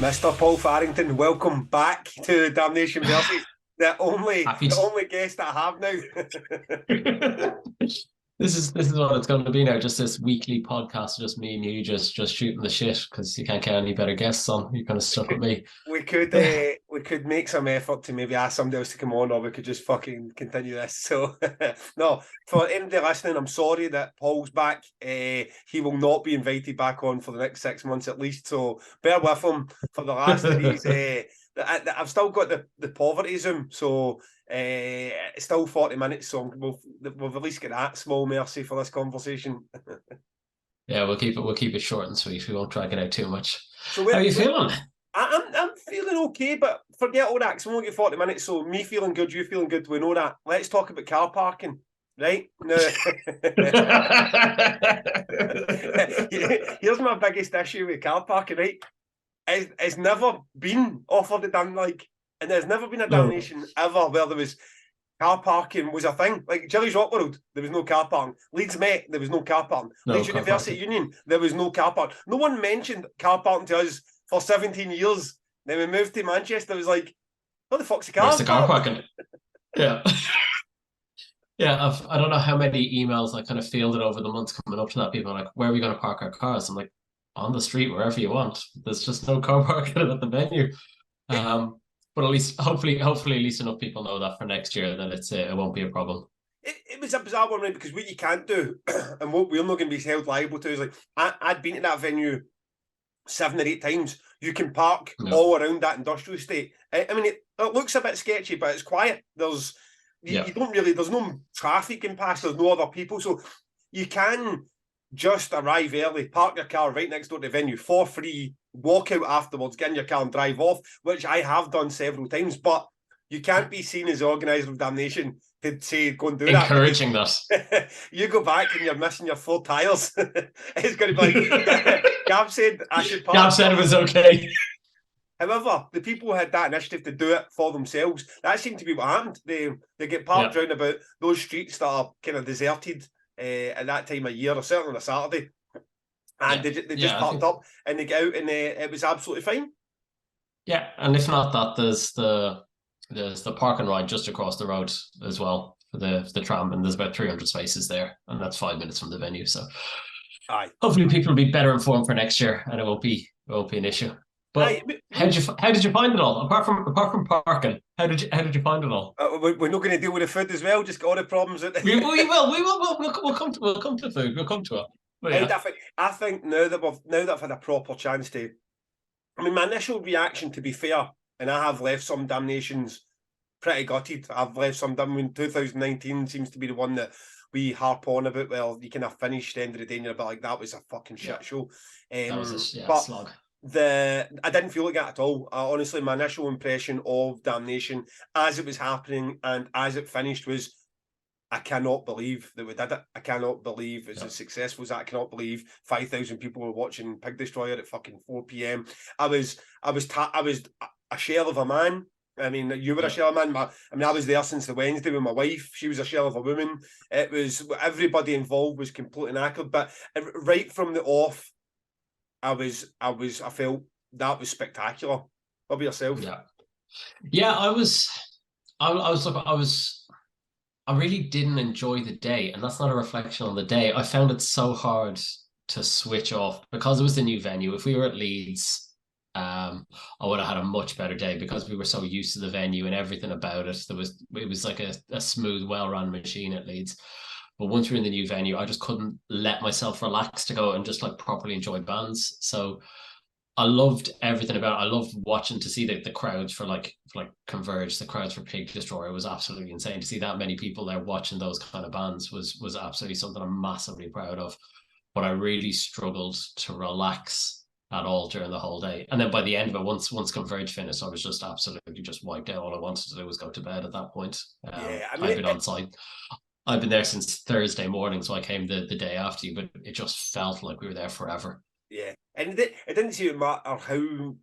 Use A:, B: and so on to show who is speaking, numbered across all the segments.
A: Mr. Paul Farrington, welcome back to Damnation versus the only guest I have now.
B: This is what it's going to be now. Just this weekly podcast, just me and you, just shooting the shit because you can't get any better guests on. You're kind of stuck with me.
A: We could make some effort to maybe ask somebody else to come on, or we could just fucking continue this. So no, for anybody listening, I'm sorry that Paul's back. He will not be invited back on for the next 6 months at least. So bear with him for the last of these. I've still got the poverty Zoom, so it's still 40 minutes. So we've at least got that small mercy for this conversation.
B: Yeah, we'll keep it short and sweet. We won't drag it out too much.
A: So
B: how are you feeling?
A: I'm feeling okay, but forget all that, because we only get 40 minutes, so me feeling good, you feeling good, we know that. Let's talk about car parking, right? Now, here's my biggest issue with car parking, right? It's never been offered and there's never been a damnation ever where there was car parking was a thing. Like Jilly's Rock World, there was no car parking. Leeds Met, there was no car parking. Leeds University Union, there was no car parking. No one mentioned car parking to us for 17 years. Then we moved to Manchester. It was like, what the fuck's the car?
B: Where's the car parking? Yeah. Yeah, I don't know how many emails I kind of fielded over the months coming up to that. People are like, where are we going to park our cars? I'm like, on the street, wherever you want. There's just no car parking at the venue. But at least, hopefully, at least enough people know that for next year that it won't be a problem.
A: It was a bizarre one, right? Because what you can't do, and what we're not going to be held liable to, is like I'd been to that venue 7 or 8 times. You can park all around that industrial estate. I mean, it looks a bit sketchy, but it's quiet. You don't really. There's no traffic in past. There's no other people, so you can just arrive early, park your car right next door to the venue for free, walk out afterwards, get in your car and drive off, which I have done several times, but you can't be seen as the organiser of Damnation to say, go and do that.
B: Encouraging that.
A: You go back and you're missing your 4 tyres. It's going to be like, Gav said I should park.
B: Gav said it was okay.
A: However, the people who had that initiative to do it for themselves, that seemed to be what happened. They get parked round about those streets that are kind of deserted at that time of year, or certainly on a Saturday, and they just parked up and they get out, and it was absolutely fine.
B: Yeah, and if not that, there's the park and ride just across the road as well for the tram, and there's about 300 spaces there, and that's 5 minutes from the venue. So, hopefully, people will be better informed for next year, and it won't be an issue. But how did you find it all? Apart from parking, how did you find it all?
A: We're not going to deal with the food as well. Just got all the problems.
B: We will. We'll come to food. We'll come to it.
A: Yeah. I think now that I've had a proper chance to, I mean, my initial reaction, to be fair, and I have left some damnations pretty gutted. I've left some. I mean, 2019 seems to be the one that we harp on about. Well, you kind of finished the end of the day, and you're like, that was a fucking shit show.
B: That was a slog.
A: I didn't feel like that at all. Honestly, my initial impression of Damnation as it was happening and as it finished was, I cannot believe that we did it. I cannot believe it's as successful as that. I cannot believe 5,000 people were watching Pig Destroyer at fucking 4 p.m. I was a shell of a man. I mean, you were a shell of a man. I was there since the Wednesday with my wife. She was a shell of a woman. It was, everybody involved was completely knackered. But right from the off, I felt that was spectacular. What about yourself?
B: Yeah. I really didn't enjoy the day, and that's not a reflection on the day. I found it so hard to switch off because it was the new venue. If we were at Leeds, I would have had a much better day because we were so used to the venue and everything about it. It was like a smooth, well-run machine at Leeds. But once we were in the new venue, I just couldn't let myself relax to go and just like properly enjoy bands. So I loved everything about it. I loved watching to see the crowds for Converge, the crowds for Pig Destroyer was absolutely insane. To see that many people there watching those kind of bands was absolutely something I'm massively proud of. But I really struggled to relax at all during the whole day. And then by the end of it, once Converge finished, I was just absolutely just wiped out. All I wanted to do was go to bed at that point. I've been on site. I've been there since Thursday morning, so I came the day after you, but it just felt like we were there forever.
A: Yeah, and it didn't seem to matter how,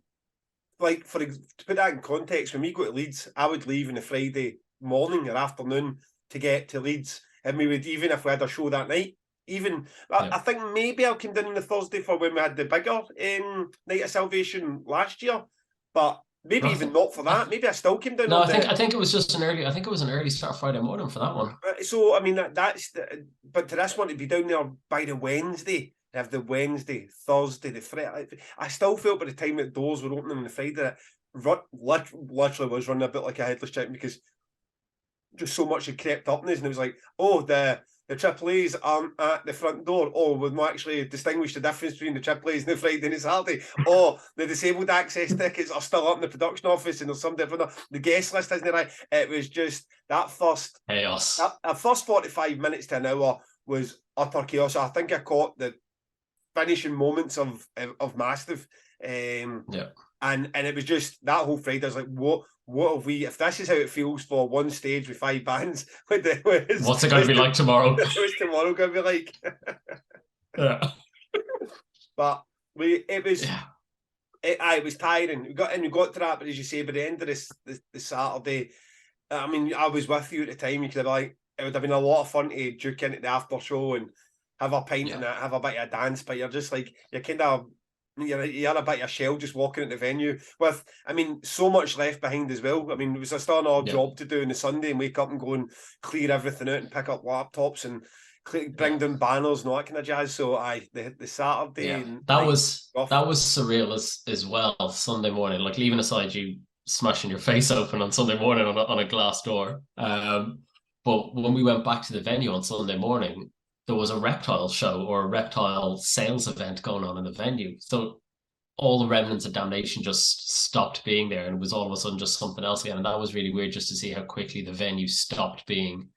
A: like, to put that in context, when we go to Leeds, I would leave on a Friday morning or afternoon to get to Leeds, and we would, even if we had a show that night, Even I think maybe I'll come down on the Thursday for when we had the bigger Night of Salvation last year, but maybe even not for that. Maybe I still came down.
B: No, I think it was just an early. I think it was an early start Friday morning for that one.
A: So I mean but to this one to be down there by the Wednesday, have the Wednesday, Thursday, the Friday. I still felt by the time that doors were opening on the Friday that literally was running a bit like a headless chicken, because just so much had crept up in us, and it was like, oh, the Triple A's aren't at the front door. Oh, we've not actually distinguished the difference between the Triple A's and the Friday and the Saturday. Oh, the disabled access tickets are still up in the production office, and there's some different. The guest list isn't right. It was just that first
B: chaos.
A: That first 45 minutes to an hour was utter chaos. I think I caught the finishing moments of Mastiff. And it was just that whole Friday. I was like, what have we? If this is how it feels for one stage with 5 bands, what's it
B: going to be like tomorrow?
A: What's tomorrow going to be like?
B: Yeah,
A: but it was tiring. We got to that, but as you say, by the end of the Saturday, I mean, I was with you at the time. You could have it would have been a lot of fun to duke into the after show and have a pint and have a bit of a dance, but you're just like you're a bit of a shell just walking at the venue with, I mean, so much left behind as well. I mean, it was still another job to do on the Sunday and wake up and go and clear everything out and pick up laptops and bring down banners and all that kind of jazz. So the Saturday
B: that was surreal as well. Sunday morning, like leaving aside you smashing your face open on Sunday morning on a glass door. But when we went back to the venue on Sunday morning, there was a reptile show or a reptile sales event going on in the venue. So all the remnants of Damnation just stopped being there, and it was all of a sudden just something else again. And that was really weird just to see how quickly the venue stopped being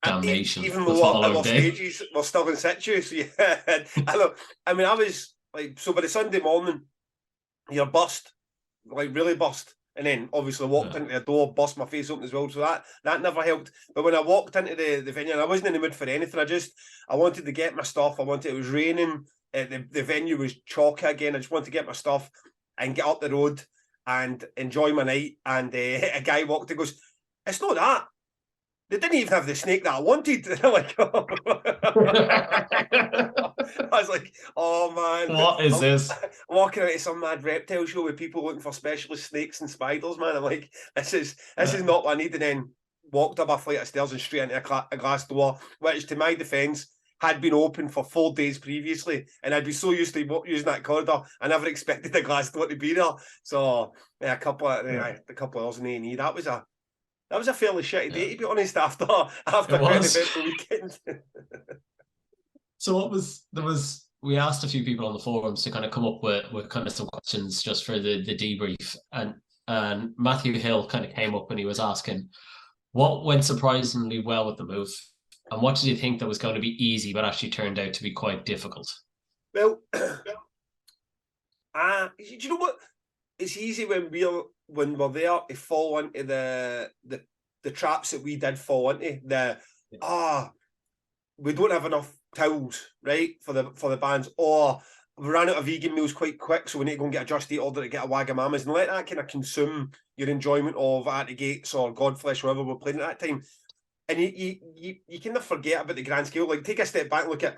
B: Damnation.
A: Even though our stages were still in situ. So yeah, I mean, I was like, so by the Sunday morning, you're bust, like really bust. And then obviously walked into the door, bust my face open as well. So that never helped. But when I walked into the venue, and I wasn't in the mood for anything. I wanted to get my stuff. It was raining. The venue was chalky again. I just wanted to get my stuff and get up the road and enjoy my night. And a guy walked and goes, "It's not that. They didn't even have the snake that I wanted." And I'm like, oh. I was like, oh man,
B: what is this?
A: Walking out of some mad reptile show with people looking for specialist snakes and spiders, man. I'm like, this is not what I need. And then walked up a flight of stairs and straight into a glass door, which, to my defence, had been open for 4 days previously, and I'd be so used to using that corridor, I never expected the glass door to be there. So a couple of hours in A&E. That was a fairly shitty day, to be honest, after an eventful weekend.
B: So we asked a few people on the forums to kind of come up with kind of some questions just for the debrief, and Matthew Hill kind of came up and he was asking what went surprisingly well with the move, and what did you think that was going to be easy but actually turned out to be quite difficult?
A: Well, do you know what? It's easy when we're there to fall into the traps that we did fall into. We don't have enough towels, right, for the bands, or we ran out of vegan meals quite quick, so we need to go and get a Just Eat order to get a Wagamama's, and let that kind of consume your enjoyment of At the Gates or Godflesh, wherever we're playing at that time. And you kind of forget about the grand scale. Like, take a step back and look at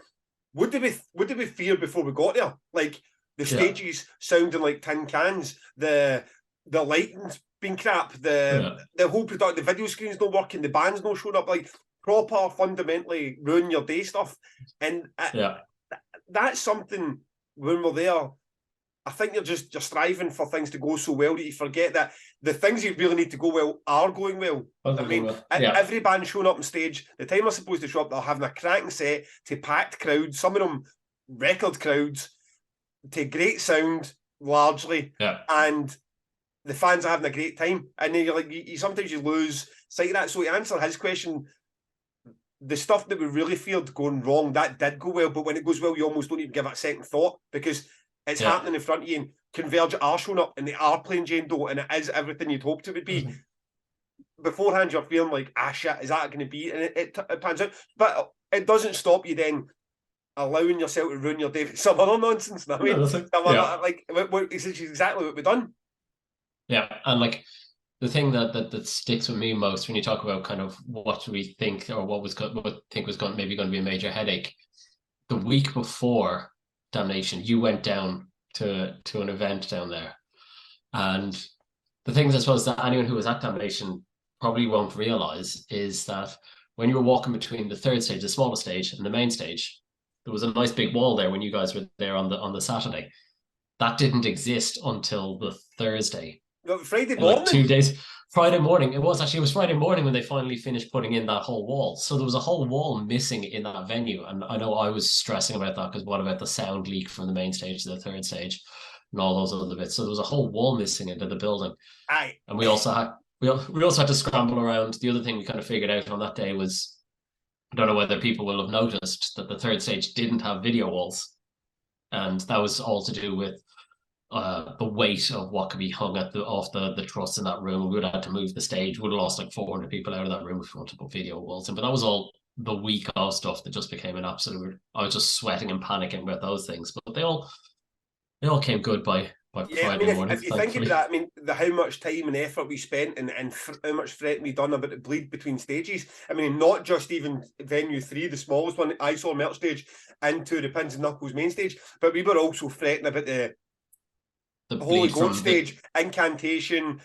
A: what did we fear before we got there? Like the stages sounding like tin cans, the lighting's been crap, the whole product, the video screen's not working, the band's not showing up, like proper fundamentally ruin your day stuff. And that's something when we're there, I think you're striving for things to go so well that you forget that the things you really need to go well are going well. Every band showing up on stage, the time they're supposed to show up, they're having a cracking set to packed crowds, some of them record crowds, to great sound largely, and the fans are having a great time. And then you're like, you sometimes you lose sight of that. So to answer his question, the stuff that we really feared going wrong, that did go well, but when it goes well, you almost don't even give it a second thought, because it's happening in front of you, and Converge are showing up and they are playing Jane Doe, and it is everything you'd hoped it would be. Beforehand, you're feeling like, shit, is that going to be? And it pans out. But it doesn't stop you then allowing yourself to ruin your day with some other nonsense. I mean, it's exactly what we've done.
B: Yeah, and like the thing that sticks with me most when you talk about kind of what we think or what was going to be a major headache the week before Damnation, you went down to an event down there. And the things I suppose that anyone who was at Damnation probably won't realize is that when you were walking between the third stage, the smaller stage, and the main stage, there was a nice big wall there when you guys were there on the Saturday. That didn't exist until the Thursday.
A: Friday
B: In like 2
A: morning.
B: days. Friday morning. It was Friday morning when they finally finished putting in that whole wall. So there was a whole wall missing in that venue. And I know I was stressing about that because what about the sound leak from the main stage to the third stage and all those other bits. So there was a whole wall missing into the building.
A: Aye.
B: And we also had to scramble around. The other thing we kind of figured out on that day was, I don't know whether people will have noticed that the third stage didn't have video walls. And that was all to do with the weight of what could be hung off the truss in that room. We would have had to move the stage. We would have lost like 400 people out of that room if we wanted to put video walls in. But that was all the week of stuff that just became an absolute. I was just sweating and panicking about those things. But they all came good by Friday morning.
A: If you think about that, I mean, how much time and effort we spent and how much fretting we done about the bleed between stages. I mean, not just even venue 3, the smallest one, I saw Merch stage, into the Pins and Knuckles main stage, but we were also fretting about the Holy Ghost stage, Incantation,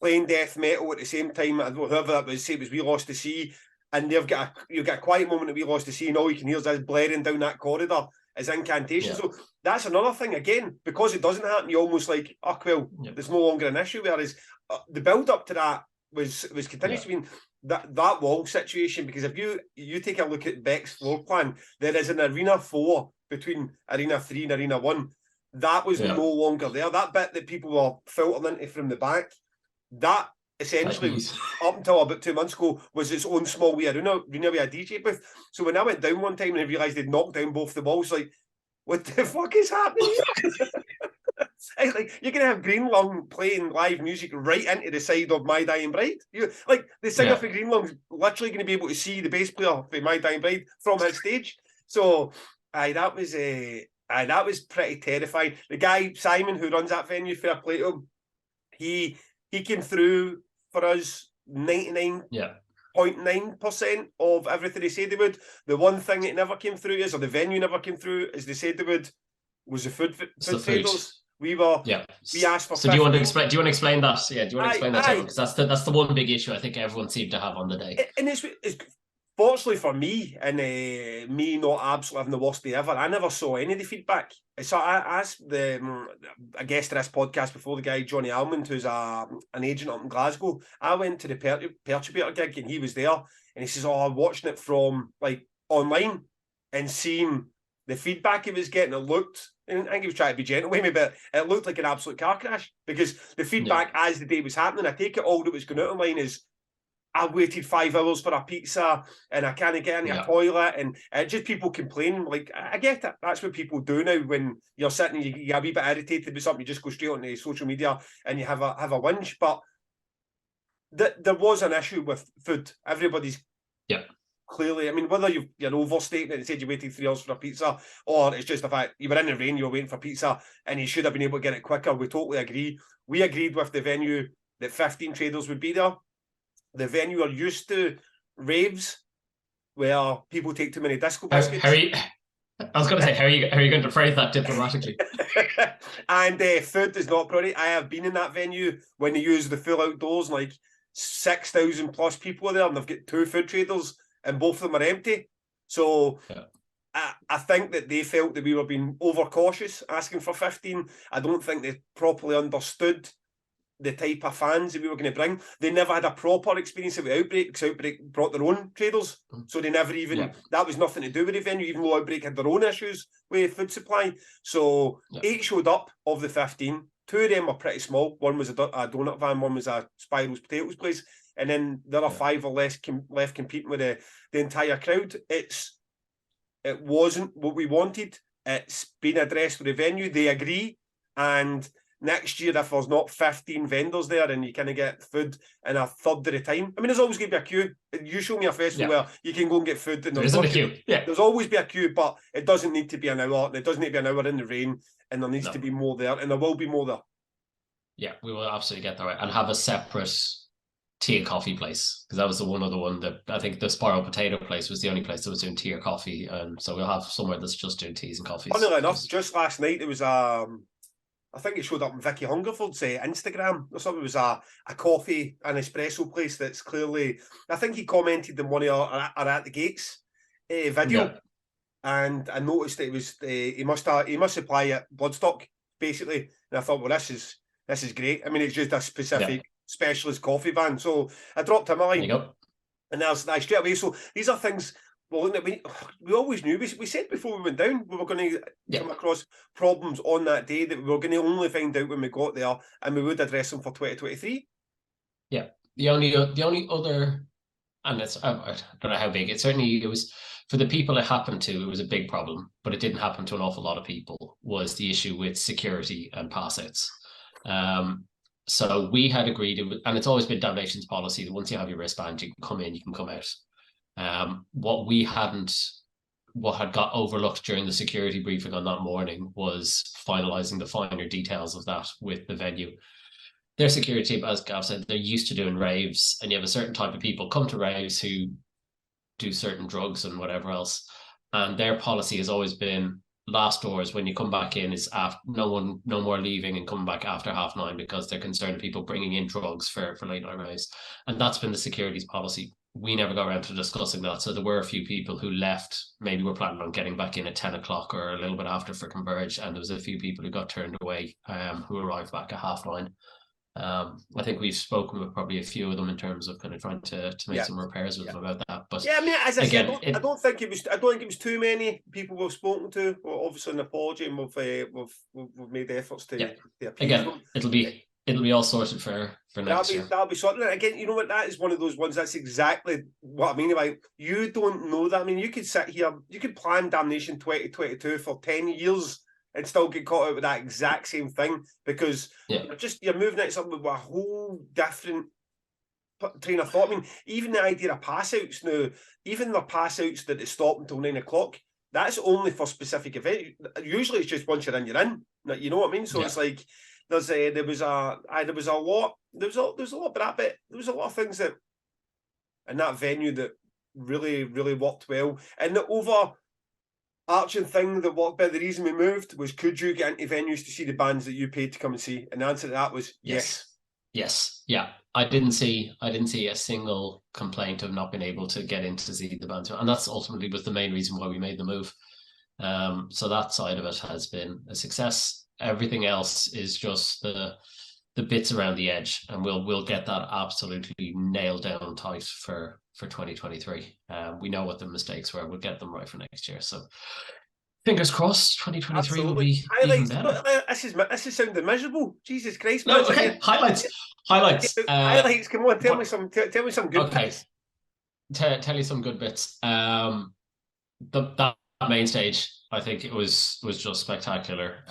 A: playing death metal at the same time. Whoever that was, say it was We Lost the Sea, and you've got a quiet moment that We Lost the Sea, and all you can hear is us blaring down that corridor as Incantation. Yeah. So that's another thing, again, because it doesn't happen, you almost like, oh, well, there's no longer an issue. Whereas the build up to that was continuous to be that wall situation, because if you take a look at Beck's floor plan, there is an Arena 4 between Arena 3 and Arena 1. That was no longer there. That bit that people were filtering into from the back, that essentially, up until about 2 months ago, was its own small wee arena with a DJ booth. So when I went down one time and I realised they'd knocked down both the walls, like, what the fuck is happening here? It's like, you're going to have Green Lung playing live music right into the side of My Dying Bride. Like, the singer for Green Lung's literally going to be able to see the bass player for My Dying Bride from his stage. So, that was pretty terrifying. The guy, Simon, who runs that venue, fair play to him, he came through for us 99.9% of everything they said they would. The one thing that never came through or the venue never came through, as they said they would, was the food traders. We asked for.
B: So do you want to explain? Do you want to explain that? Yeah, do you want to explain that to everyone? Because that's the one big issue I think everyone seemed to have on the day.
A: And it's fortunately for me, and me not absolutely having the worst day ever, I never saw any of the feedback. So I asked a guest of this podcast before, the guy Johnny Almond, who's an agent up in Glasgow. I went to the Perturbator gig and he was there, and he says, "Oh, I'm watching it from like online and seeing the feedback he was getting. It looked." And I think he was trying to be gentle with me, but it looked like an absolute car crash, because the feedback as the day was happening, I take it all that was going out online is, I waited 5 hours for a pizza and I can't get into a toilet, and just people complaining. Like, I get it. That's what people do now when you're sitting and you get a wee bit irritated with something, you just go straight onto social media and you have a whinge. But there was an issue with food. Everybody's clearly, I mean, whether you're overstating it and said you waited 3 hours for a pizza, or it's just the fact you were in the rain, you were waiting for pizza and you should have been able to get it quicker, we totally agree. We agreed with the venue that 15 traders would be there. The venue are used to raves where people take too many disco biscuits.
B: I was going to say, how are you going to phrase that diplomatically?
A: And food is not priority. I have been in that venue when they use the full outdoors, like 6,000 plus people are there, and they've got 2 food traders, and both of them are empty. So I think that they felt that we were being overcautious asking for 15. I don't think they properly understood the type of fans that we were going to bring. They never had a proper experience with Outbreak, because Outbreak brought their own traders. So they never even, that was nothing to do with the venue, even though Outbreak had their own issues with food supply. So 8 showed up of the 15. 2 of them were pretty small. One was a donut van, one was a Spiral's Potatoes place. And then the other 5 or less left competing with the entire crowd. It wasn't what we wanted. It's been addressed with the venue. They agree. And next year, if there's not 15 vendors there and you kind of get food in a third of the time, I mean, there's always going to be a queue. You show me a festival where you can go and get food. And
B: there's a queue.
A: There's always be a queue, but it doesn't need to be an hour. It doesn't need to be an hour in the rain, and there needs to be more there, and there will be more there.
B: Yeah, we will absolutely get that right, and have a separate tea and coffee place, because that was the one other one that I think the Spiral Potato place was the only place that was doing tea or coffee, and so we'll have somewhere that's just doing teas and coffees.
A: Funnily enough, just last night there was I think it showed up on Vicky Hungerford's Instagram or something. It was a coffee and espresso place that's clearly, I think he commented on one of our At the Gates video,
B: Yeah.
A: and I noticed that it was he must supply bloodstock basically, and I thought, well, this is great. I mean, it's just a specific specialist coffee van, so I dropped him a line, and I was straight away. So these are things. Well, we always knew. We said before we went down we were going to come across problems on that day that we were going to only find out when we got there, and we would address them for 2023.
B: Yeah, the only other, and it's I don't know how big. It was for the people it happened to. It was a big problem, but it didn't happen to an awful lot of people. Was the issue with security and pass outs. So we had agreed, and it's always been Damnation's policy that once you have your wristband, you can come in, you can come out. What had got overlooked during the security briefing on that morning was finalizing the finer details of that with the venue. Their security team, as Gav said, they're used to doing raves, and you have a certain type of people come to raves who do certain drugs and whatever else. And their policy has always been last doors when you come back in is after no more leaving and coming back after 9:30 because they're concerned people bringing in drugs for late night raves. And that's been the security's policy. We never got around to discussing that. So there were a few people who left, maybe were planning on getting back in at 10 o'clock or a little bit after for Converge. And there was a few people who got turned away, who arrived back at 9:30. I think we've spoken with probably a few of them in terms of kind of trying to make some repairs with them about that. But
A: I mean, as I said, I don't think it was too many people we've spoken to. Well, obviously an apology, and we've made efforts to appease
B: again
A: them.
B: It'll be all sorted for next year.
A: That'll be sorted. Again, you know what? That is one of those ones. That's exactly what I mean about you don't know that. I mean, you could sit here, you could plan Damnation 2022 for 10 years and still get caught out with that exact same thing because you're moving it something with a whole different train of thought. I mean, even the idea of pass outs now, even the pass outs that they stop until 9 o'clock, that's only for specific events. Usually it's just once you're in, you're in. You know what I mean? So it's like there was a lot, but there was a lot of things that in that venue that really, really worked well. And the overarching thing that worked better, the reason we moved was, could you get into venues to see the bands that you paid to come and see? And the answer to that was yes.
B: Yeah. I didn't see a single complaint of not being able to get in to see the bands, and that's ultimately was the main reason why we made the move. So that side of it has been a success. Everything else is just the bits around the edge, and we'll get that absolutely nailed down tight for 2023. We know what the mistakes were. We'll get them right for next year. So fingers crossed, 2023 will be even better.
A: This is sounding miserable. Jesus Christ!
B: No, okay. Highlights.
A: Highlights. Come on, tell me some good bits.
B: Tell you some good bits. That main stage, I think it was just spectacular.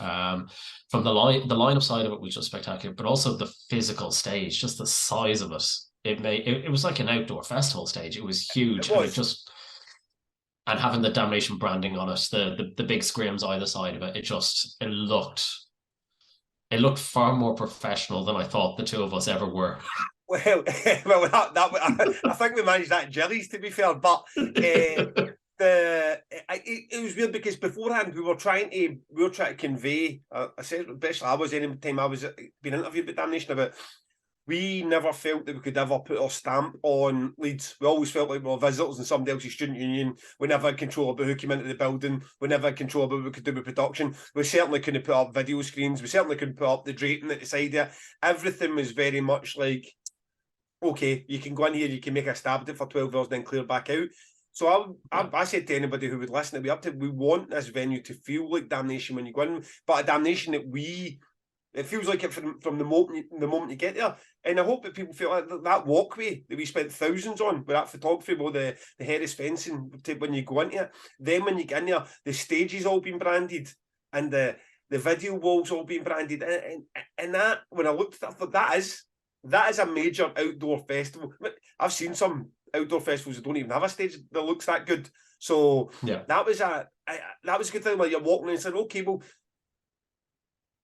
B: From the lineup side of it was just spectacular, but also the physical stage, just the size of it. It was like an outdoor festival stage. It was huge. And having the Damnation branding on it, the big scrims either side of it, it looked far more professional than I thought the two of us ever were.
A: Well, I think we managed that in jellies, to be fair, but it was weird because beforehand we were trying to convey. I said, especially I was any time I was being interviewed with Damnation about. We never felt that we could ever put our stamp on Leeds. We always felt like we were visitors in somebody else's student union. We never had control about who came into the building. We never had control about what we could do with production. We certainly couldn't put up video screens. We certainly couldn't put up the draping at the side there. Everything was very much like, okay, you can go in here, you can make a stab at it for 12 hours, then clear back out. So I said to anybody who would listen that we want this venue to feel like Damnation when you go in, but a Damnation that it feels like it from the moment you get there. And I hope that people feel like that walkway that we spent thousands on with that photography, with the Harris fencing when you go into it. Then when you get in there, the stage is all been branded and the video walls all being branded. And that, when I looked at that, that is a major outdoor festival. I've seen some outdoor festivals that don't even have a stage that looks that good. So that was a good thing where you're walking and saying, okay, well,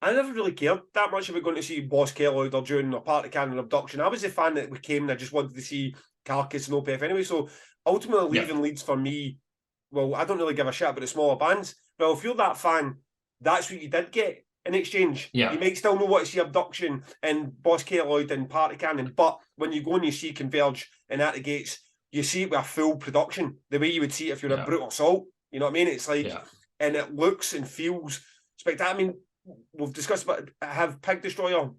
A: I never really cared that much about going to see Boss Kelloyd or during a party cannon abduction. I was a fan that we came and I just wanted to see Carcass and Opeth anyway. So ultimately, leaving Leeds for me, well, I don't really give a shit about the smaller bands. Well, if you're that fan, that's what you did get in exchange.
B: Yeah.
A: You might still not want to see Abduction and Boss Kelloyd and Party Cannon, but when you go and you see Converge and At the Gates, you see it with a full production, the way you would see it if you're a Brutal Assault. You know what I mean? It's like, and it looks and feels spectacular. I mean, we've discussed about have Pig Destroyer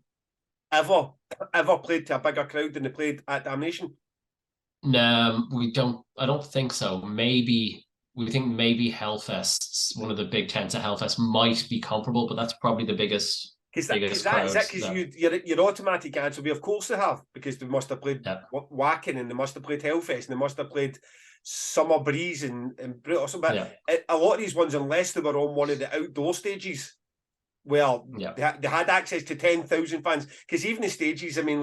A: ever played to a bigger crowd than they played at Damnation?
B: No, we don't. I don't think so. Maybe we think maybe Hellfest's one of the big tents at Hellfest might be comparable, but that's probably the biggest crowd.
A: Because your automatic answer will be, of course they have, because they must have played Wacken and they must have played Hellfest and they must have played Summer Breeze and Brutal. But a lot of these ones, unless they were on one of the outdoor stages, well, they had access to 10,000 fans. Because even the stages, I mean,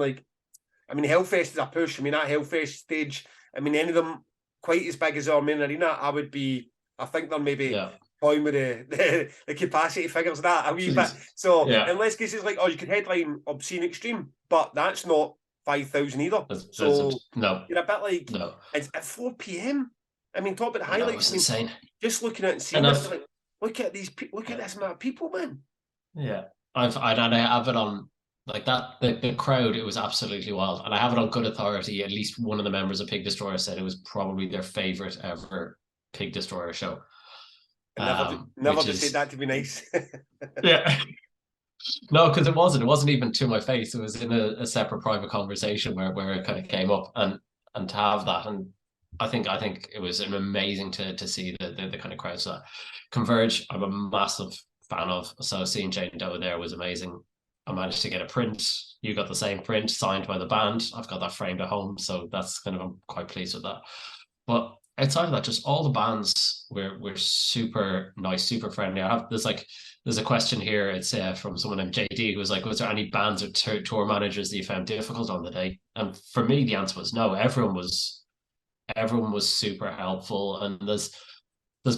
A: Hellfest is a push. I mean, that Hellfest stage, I mean, any of them quite as big as our main arena, I think they're maybe toying with the capacity figures of that a wee bit. So, in less cases, like, you could headline Obscene Extreme, but that's not 5,000 either. You're a bit like, it's at 4 p.m. I mean, talk about the highlights.
B: Insane.
A: Just looking at it and seeing it, like, look at this amount of people, man.
B: Yeah, I have it on like that. The crowd, it was absolutely wild, and I have it on good authority. At least one of the members of Pig Destroyer said it was probably their favorite ever Pig Destroyer show.
A: Never just said that to be nice.
B: Yeah, no, because it wasn't even to my face. It was in a separate private conversation where it kind of came up, and to have that, and I think it was amazing to see the kind of crowds that Converge. I'm a massive fan of, so seeing Jane Doe there was amazing. I managed to get a print. You got the same print signed by the band. I've got that framed at home, so that's I'm quite pleased with that. But outside of that, just all the bands were super nice, super friendly. There's a question here. It's from someone named JD who was like, was there any bands or tour managers that you found difficult on the day? And for me, the answer was no. Everyone was super helpful, and there's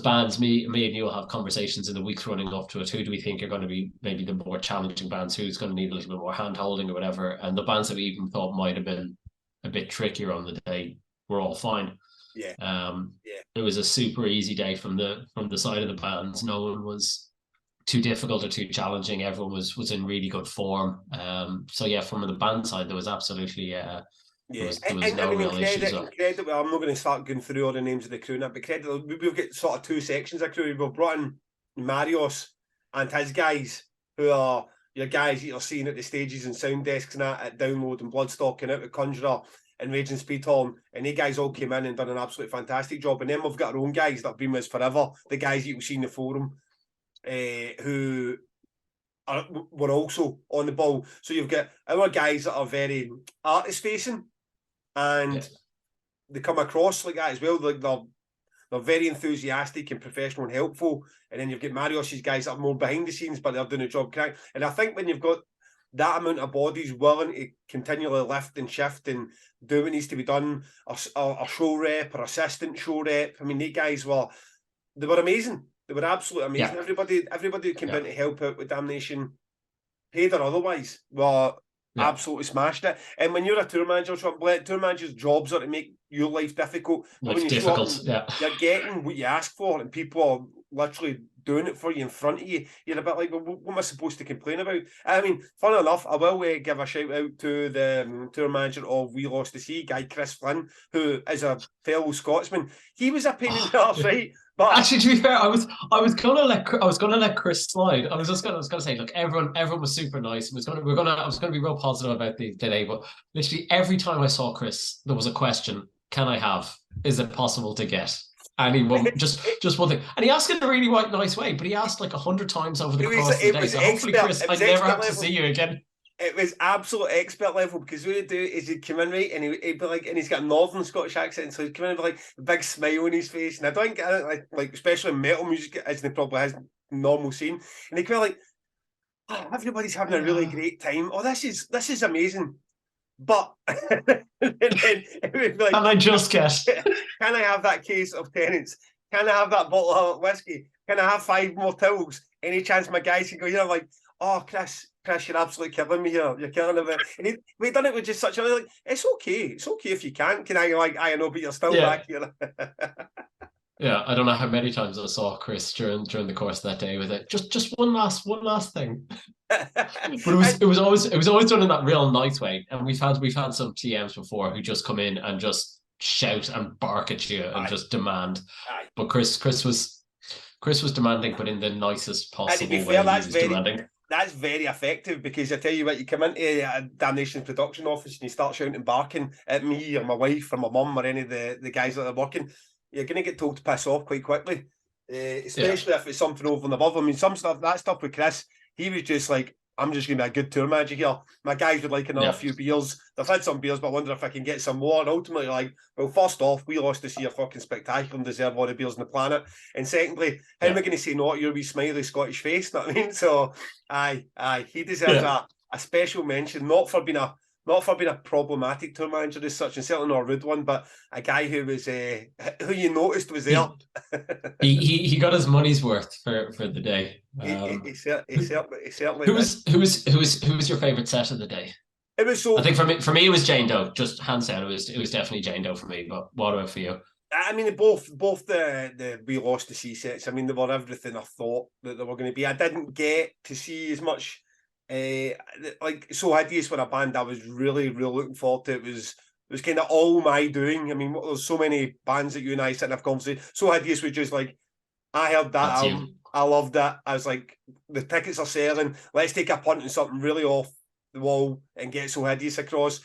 B: bands, me and you will have conversations in the weeks running up to it. Who do we think are going to be maybe the more challenging bands? Who's going to need a little bit more hand holding or whatever? And the bands that we even thought might have been a bit trickier on the day were all fine. It was a super easy day from the side of the bands. No one was too difficult or too challenging. Everyone was in really good form. So yeah, from the band side, there was absolutely there was no real issues.
A: Incredible. I'm not going to start going through all the names of the crew now, but we've got sort of two sections of crew. We've brought in Marios and his guys, who are your guys that you're seeing at the stages and sound desks and at Download and Bloodstock and out with Conjurer and Raging Speedhorn, and they guys all came in and done an absolutely fantastic job. And then we've got our own guys that have been with us forever, the guys you will see in the forum, who were also on the ball. So you've got our guys that are very artist facing, and they come across like that as well. Like they're very enthusiastic and professional and helpful. And then you've got Marios's guys that are more behind the scenes, but they're doing a job correct. And I think when you've got that amount of bodies willing to continually lift and shift and do what needs to be done, a show rep or assistant show rep, I mean, these guys were amazing. They were absolutely amazing. Everybody who came down to help out with Damnation, paid or otherwise, were absolutely smashed it. And when you're a tour manager, tour managers' jobs are to make your life difficult. But when you show up, you're getting what you ask for, and people are literally doing it for you in front of you. You're a bit like, well, what am I supposed to complain about? I mean, fun enough, I will give a shout out to the tour manager of We Lost the Sea, guy Chris Flynn, who is a fellow Scotsman. He was a pain in the arse, right? But
B: actually, to be fair, I was gonna let Chris slide. I was gonna say, look, everyone was super nice. I was gonna be real positive about the day, but literally every time I saw Chris, there was a question: can I have? Is it possible to get? And he won't, just one thing. And he asked in a really nice way, but he asked like 100 times over the course of the day. So hopefully, Chris, I never have to see you again.
A: It was absolute expert level, because what he'd do is he'd come in, right, and he'd be like, and he's got a northern Scottish accent, so he'd come in with like a big smile on his face. And I don't get it, like especially metal music isn't probably his normal scene. And he'd come in like, oh, everybody's having a really great time. Oh, this is amazing. But and then it would be like,
B: and I just guess,
A: can I have that case of Tennent's? Can I have that bottle of whiskey? Can I have 5 more towels? Any chance my guys can go? You know, like, oh, Chris, you're absolutely killing me here. You're killing me. And we done it with just such a, like, it's okay if you can't. Can I, like, I know, but you're still back here.
B: Yeah, I don't know how many times I saw Chris during the course of that day with it. Just one last thing. But it was always done in that real nice way. And we've had some TMs before who just come in and just shout and bark at you and just demand. But Chris was demanding, but in the nicest possible way. He was demanding.
A: That's very effective, because I tell you what, you come into a Damnation production office and you start shouting and barking at me or my wife or my mum or any of the guys that are working, you're going to get told to piss off quite quickly, especially if it's something over and above. I mean, that stuff with Chris, he was just like, I'm just going to be a good tour manager here. My guys would like another few beers. They've had some beers, but I wonder if I can get some more. And ultimately, like, well, first off, we lost this year fucking spectacular and deserve all the beers on the planet. And secondly, how am I going to say no to your wee smiley Scottish face? Know what I mean? So, he deserves a special mention, not for being a problematic tour manager as such, and certainly not a rude one, but a guy who was who you noticed was there.
B: He got his money's worth for the day.
A: He certainly
B: who was your favourite set of the day?
A: It was so.
B: I think for me it was Jane Doe. Just hands down, it was definitely Jane Doe for me. But what about for you?
A: I mean, both the We Lost the Sea sets. I mean, they were everything I thought that they were going to be. I didn't get to see as much. Like, So Hideous were a band I was really looking forward to. It was kind of all my doing. I mean, there's so many bands that you and I sit and have conversations. So Hideous was just like, I heard that album, I loved it. I was like, the tickets are selling. Let's take a punt on something really off the wall and get So Hideous across.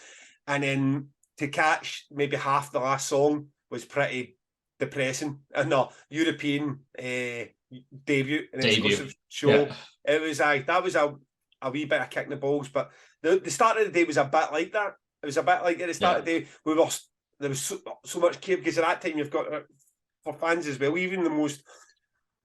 A: And then to catch maybe half the last song was pretty depressing. And the European debut, an exclusive show. It was that was a wee bit of kicking the balls, but the start of the day was a bit like that. It was a bit like at the start of the day, there was so much care, because at that time you've got, for fans as well, even the most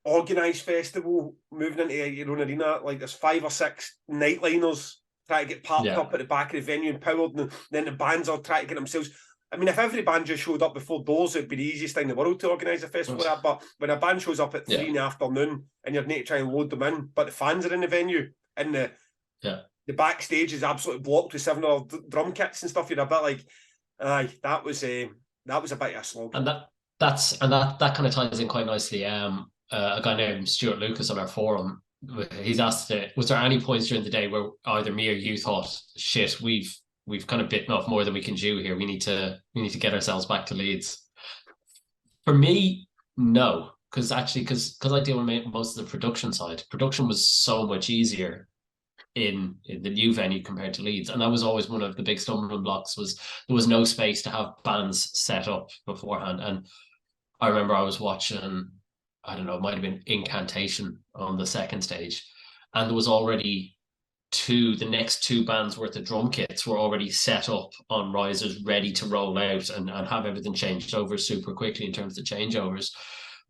A: organised festival moving into your own arena, like there's 5 or 6 nightliners trying to get parked up at the back of the venue and powered, and then the bands are trying to get themselves. I mean, if every band just showed up before doors, it'd be the easiest thing in the world to organise a festival like that. But when a band shows up at 3 in the afternoon and you're need to try and load them in, but the fans are in the venue and the backstage is absolutely blocked with 7 other drum kits and stuff, you're a bit like, that was a bit of a slog.
B: And that kind of ties in quite nicely. A guy named Stuart Lucas on our forum, he's asked, was there any points during the day where either me or you thought, shit, we've kind of bitten off more than we can chew here. We need to get ourselves back to Leeds. For me, no, because I deal with most of the production side. Production was so much easier in the new venue compared to Leeds, and that was always one of the big stumbling blocks. Was there was no space to have bands set up beforehand. And I remember I was watching, I don't know, it might have been Incantation on the second stage, and there was already the next 2 bands worth of drum kits were already set up on risers, ready to roll out and have everything changed over super quickly in terms of changeovers,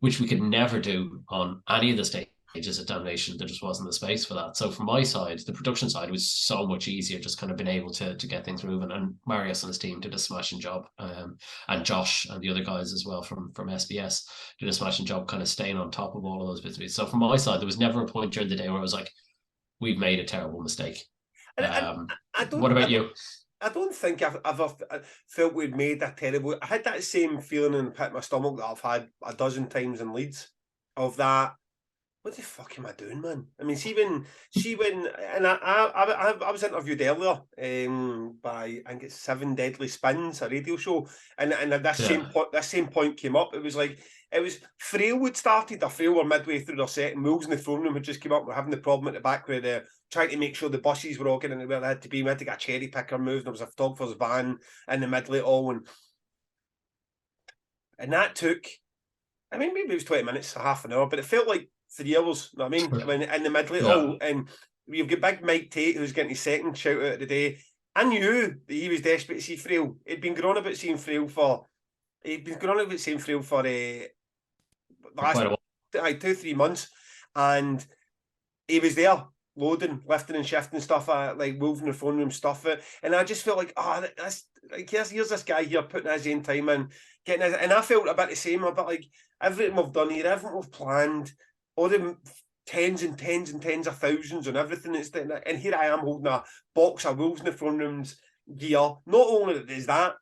B: which we could never do on any of the stages at Damnation. There just wasn't the space for that. So from my side, the production side was so much easier, just kind of been able to get things moving. And Marius and his team did a smashing job. And Josh and the other guys as well from SBS did a smashing job kind of staying on top of all of those bits. So from my side, there was never a point during the day where I was like, we've made a terrible mistake. What about you?
A: I don't think I've ever felt we'd made a terrible. I had that same feeling in the pit of my stomach that I've had a dozen times in Leeds, of that, what the fuck am I doing, man? I mean, she when and I was interviewed earlier by, I think it's 7 Deadly Spins, a radio show, and that same point came up. It was like, it was Frail had started. Frail were midway through their set, and Mills in the phone room had just come up. We're having the problem at the back where they're trying to make sure the buses were all getting where they had to be. We had to get a cherry picker moved. There was a photographer's van in the middle of it all, and that took, I mean, maybe it was 20 minutes, half an hour, but it felt like 3 hours. You know what I mean? I mean, in the middle of it all, and you've got big Mike Tate who's getting his second shout out of the day. I knew that he was desperate to see Frail. He'd been going on about seeing Frail for the last 2-3 months, and he was there loading, lifting and shifting stuff, like moving the phone room stuff out, and I just felt like, that's like, here's this guy here putting his own time in, getting his, and I felt a bit the same, a bit like everything we've done here, everything we've planned, all the tens and tens and tens of thousands and everything. And here I am holding a box of Wolves in the front rooms gear. Not only is that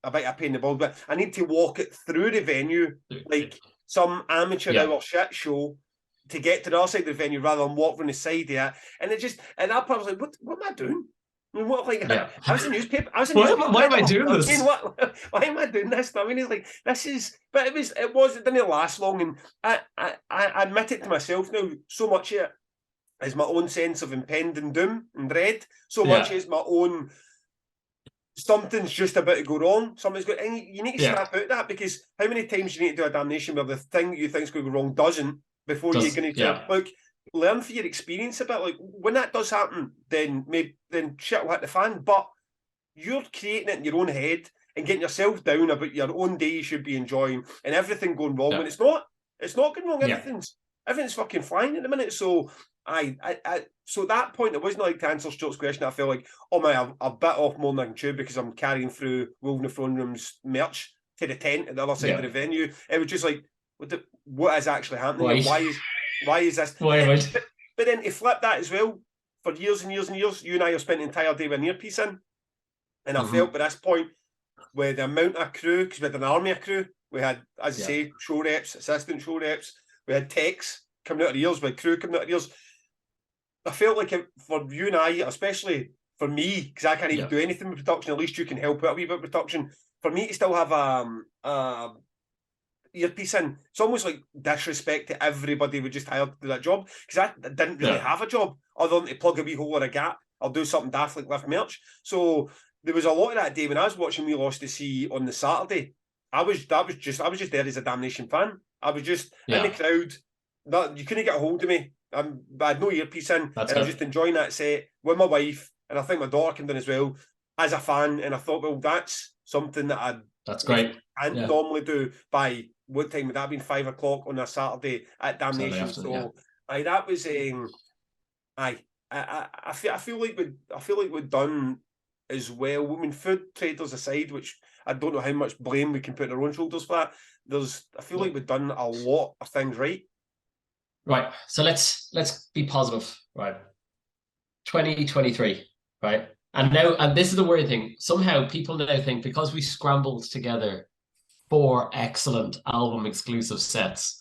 A: a bit of a pain in the balls, but I need to walk it through the venue like some amateur hour shit show to get to the other side of the venue rather than walk from the side there. And at that point I was like, what am I doing? I mean, I was a newspaper.
B: Why am I doing this?
A: I mean, why am I doing this? I mean, it's like, this is, but it didn't last long. And I admit it to myself now, so much of it is my own sense of impending doom and dread. So much is my own, something's just about to go wrong. Something's going, and you need to snap out that, because how many times you need to do a damnation where the thing that you think is going to go wrong doesn't, before you're going to look, learn from your experience a bit. Like, when that does happen, then shit will hit the fan. But you're creating it in your own head and getting yourself down about your own day you should be enjoying, and everything going wrong when it's not going wrong. Everything's fucking flying at the minute. So so at that point, it wasn't like, to answer Stuart's question, I felt like, oh my, I've bit off more than I can chew because I'm carrying through Wolves in the Front Room's merch to the tent at the other side of the venue. It was just like, what is actually happening? Why is this? But then to flip that as well, for years and years and years, you and I have spent the entire day with an earpiece in. And I felt by this point, with the amount of crew, because we had an army of crew, we had, as I say, show reps, assistant show reps, we had techs coming out of the ears, we had crew coming out of the ears. I felt like for you and I, especially for me, because I can't even do anything with production, at least you can help out a wee bit with production. For me to still have a earpiece in, it's almost like disrespect to everybody we just hired to do that job, because I didn't really have a job other than to plug a wee hole or a gap. I'll do something daft like lift merch. So there was a lot of that day when I was watching We Lost the Sea on the Saturday. I was just there as a Damnation fan. I was just in the crowd. You couldn't get a hold of me. I had no earpiece in, and I was just enjoying that set with my wife, and I think my daughter came in as well as a fan. And I thought, well, that's something that
B: that's great.
A: I normally do. By what time would that have been? 5 o'clock on a Saturday at Damnation. That was I feel like we've done as well. I mean, food traders aside, which I don't know how much blame we can put on our own shoulders for that. I feel like we've done a lot of things right.
B: Right. So let's be positive. Right. 2023. Right. And this is the weird thing. Somehow people now think, because we scrambled together 4 excellent album exclusive sets,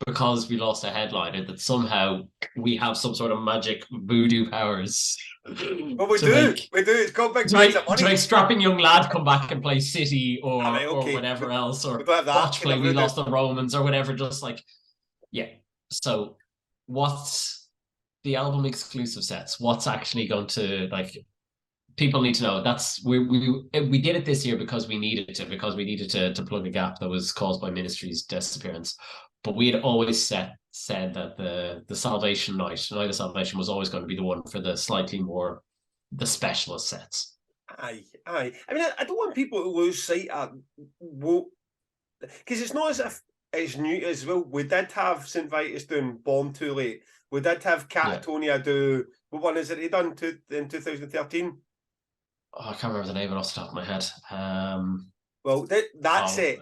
B: because we lost a headliner, that somehow we have some sort of magic voodoo powers.
A: Well, we do. It's called big money.
B: To make strapping young lad come back and play City or whatever else, or watch play We Lost the Romans or whatever. Just like, So what's the album exclusive sets? What's actually going to, like, people need to know. That's we did it this year because we needed to plug a gap that was caused by Ministry's disappearance. But we had always said that the Salvation Night of Salvation, was always going to be the one for the slightly more, the specialist sets.
A: Aye. I mean, I don't want people to lose sight of, because it's not as if it's new as well. We did have St. Vitus doing Born Too Late. We did have Catatonia do, what one is it he done in 2013?
B: Oh, I can't remember the name off the top of my head.
A: Well, that's it.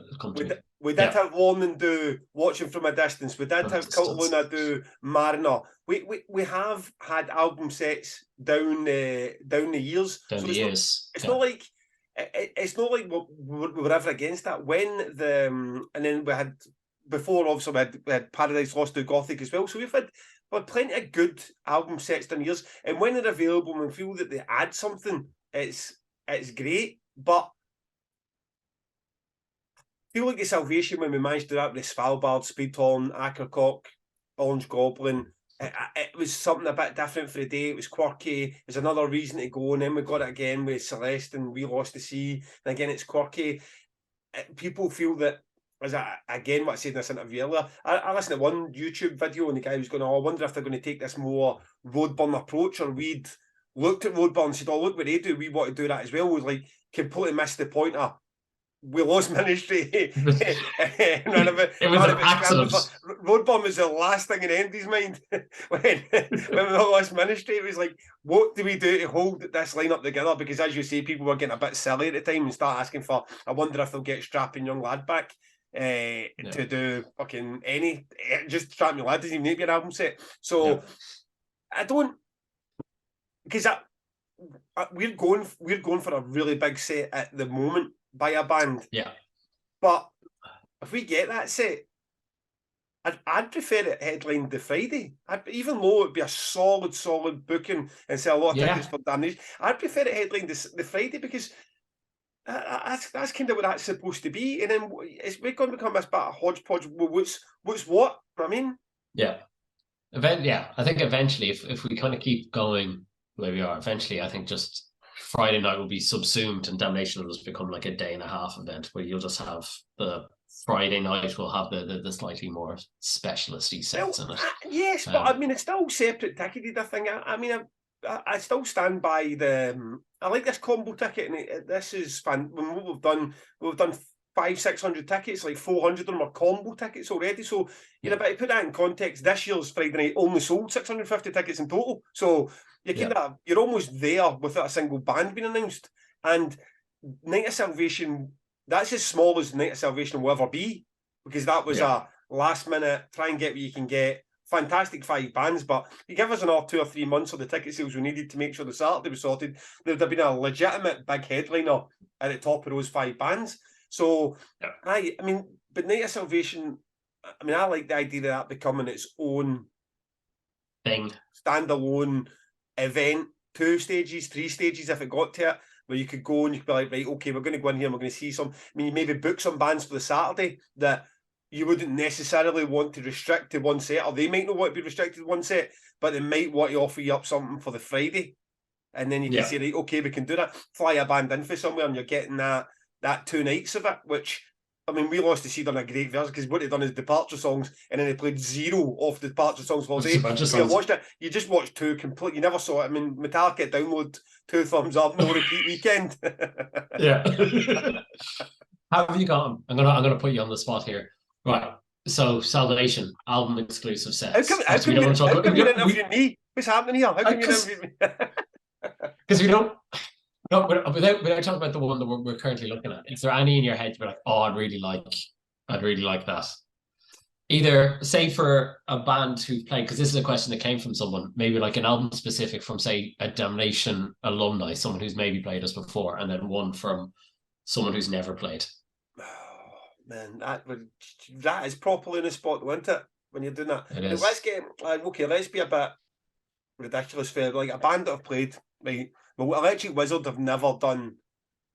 A: We did have Lornan do Watching from a Distance. We did have Cult of Luna do Mariner. We have had album sets down the years.
B: It's
A: not like we were ever against that. When and then we had before, obviously we had Paradise Lost to Gothic as well. So we've had plenty of good album sets down the years. And when they're available and we feel that they add something, it's great. But I feel like the Salvation, when we managed to do that with Svalbard, Speedhorn, Ackercock, Orange Goblin, it was something a bit different for the day. It was quirky. There's another reason to go. And then we got it again with Celeste and We Lost the Sea. And again, it's quirky. People feel that, what I said in this interview earlier, I listened to one YouTube video and the guy was going, I wonder if they're going to take this more Roadburn approach, or we'd looked at Roadburn and said, look what they do, we want to do that as well. It was like, completely missed the point of, we lost Ministry.
B: It was an accident.
A: Roadburn was the last thing in Andy's mind when we lost Ministry. It was like, what do we do to hold this lineup together? Because as you say, people were getting a bit silly at the time and start asking for, I wonder if they'll get Strapping Young Lad back. to do fucking just Trap Me Lad doesn't even need to be an album set. So I don't, because we're going for a really big set at the moment by a band.
B: Yeah.
A: But if we get that set, I'd prefer it headlined the Friday. Even though it'd be a solid booking and sell a lot of tickets for Damnation, I'd prefer it headlined the Friday, because that's kind of what that's supposed to be. And then we're going to become this bit of hodgepodge. What's what? I mean,
B: I think eventually, if we kind of keep going the way we are, eventually, I think just Friday night will be subsumed, and Damnation will just become like a day and a half event where you'll just have the Friday night will have the slightly more specialist-y sets in it.
A: Yes, but I mean, it's still separate ticketed, I think. I mean, I still stand by I like this combo ticket, and this is fun. When we've done 500-600 tickets, like 400 of them are combo tickets already. So, you know, but to put that in context, this year's Friday night only sold 650 tickets in total. So you're almost there without a single band being announced. And Night of Salvation, that's as small as Night of Salvation will ever be, because that was a last minute, try and get what you can get. Fantastic 5 bands, but you give us another 2 or 3 months of the ticket sales we needed to make sure the Saturday was sorted, there would have been a legitimate big headliner at the top of those 5 bands. So, I mean, but Night of Salvation, I mean, I like the idea of that becoming its own
B: thing,
A: standalone event, 2 stages, 3 stages if it got to it, where you could go and you could be like, right, okay, we're going to go in here and we're going to see some. I mean, you maybe book some bands for the Saturday that you wouldn't necessarily want to restrict to one set, or they might not want to be restricted to one set, but they might want to offer you up something for the Friday. And then you can say, right, okay, we can do that. Fly a band in for somewhere, and you're getting that 2 nights of it, which, I mean, we lost the seed on a great version, because what they've done is departure songs, and then they played 0 off the departure songs for the day. You watched it, you just watched 2 complete, you never saw it. I mean, Metallica download 2 thumbs up, no repeat weekend.
B: How have you got them? I'm gonna put you on the spot here. Right. So Salvation, album exclusive sets.
A: How come you're interviewing me? What's happening here? How come you're interviewing me?
B: Because we don't. No, without talking about the one that we're currently looking at, is there any in your head you're like, oh, I'd really like that? Either, say, for a band who've played, because this is a question that came from someone, maybe like an album specific from, say, a Damnation alumni, someone who's maybe played us before, and then one from someone who's never played.
A: Oh, man, that is properly in the spot, isn't it? When you're doing that.
B: It is.
A: Let's be a bit ridiculous for like a band that have played, right? Well, Electric Wizard have never done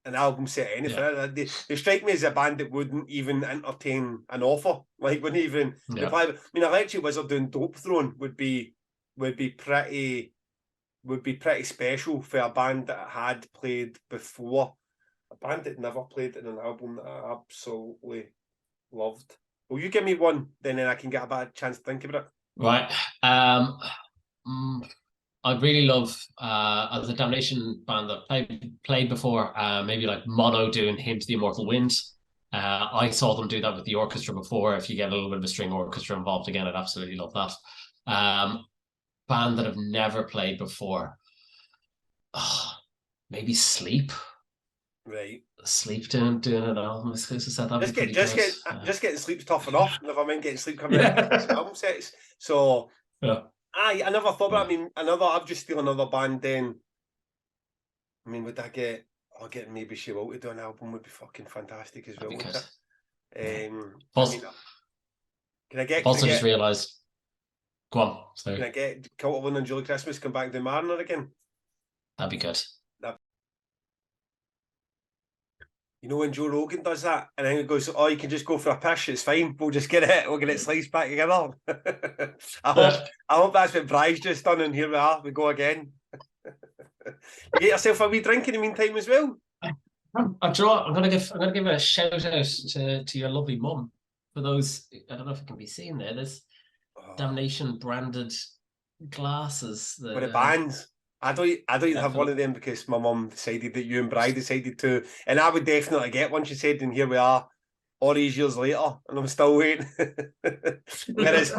A: an album set or anything. Yeah. They strike me as a band that wouldn't even entertain an offer. Like, wouldn't even reply. I mean, Electric Wizard doing Dope Throne would be pretty special for a band that had played before. A band that never played in an album that I absolutely loved. Will you give me one, then I can get a bad chance to think about it?
B: Right. I really love as a Damnation band that played before, maybe like Mono doing Hymn to the Immortal Winds. I saw them do that with the orchestra before. If you get a little bit of a string orchestra involved again, I'd absolutely love that. Band that I've never played before. Maybe Sleep.
A: Right.
B: Sleep doing an album.
A: Just getting Sleep's tough enough. Never mind getting Sleep coming out album sets. So I never thought about it. I mean, I've just steal another band then. I mean, would I get maybe She Will to do an album would be fucking fantastic as well, wouldn't it? Can I get
B: also just realised. Go on. Sorry.
A: Can I get Cultland and Julie Christmas come back to Mariner again?
B: That'd be good.
A: You know when Joe Rogan does that, and then it goes, "Oh, you can just go for a pish. It's fine. We'll just get it. We'll get it sliced back together." I hope that's what Bry's just done, and here we are. We go again. You get yourself a wee drink in the meantime as well.
B: I'm gonna give a shout out to your lovely mum for those. I don't know if it can be seen there. There's Damnation branded glasses.
A: With the bands. I don't even have one of them because my mum decided that you and Bri decided to, and I would definitely get one, she said, and here we are all these years later and I'm still waiting. Whereas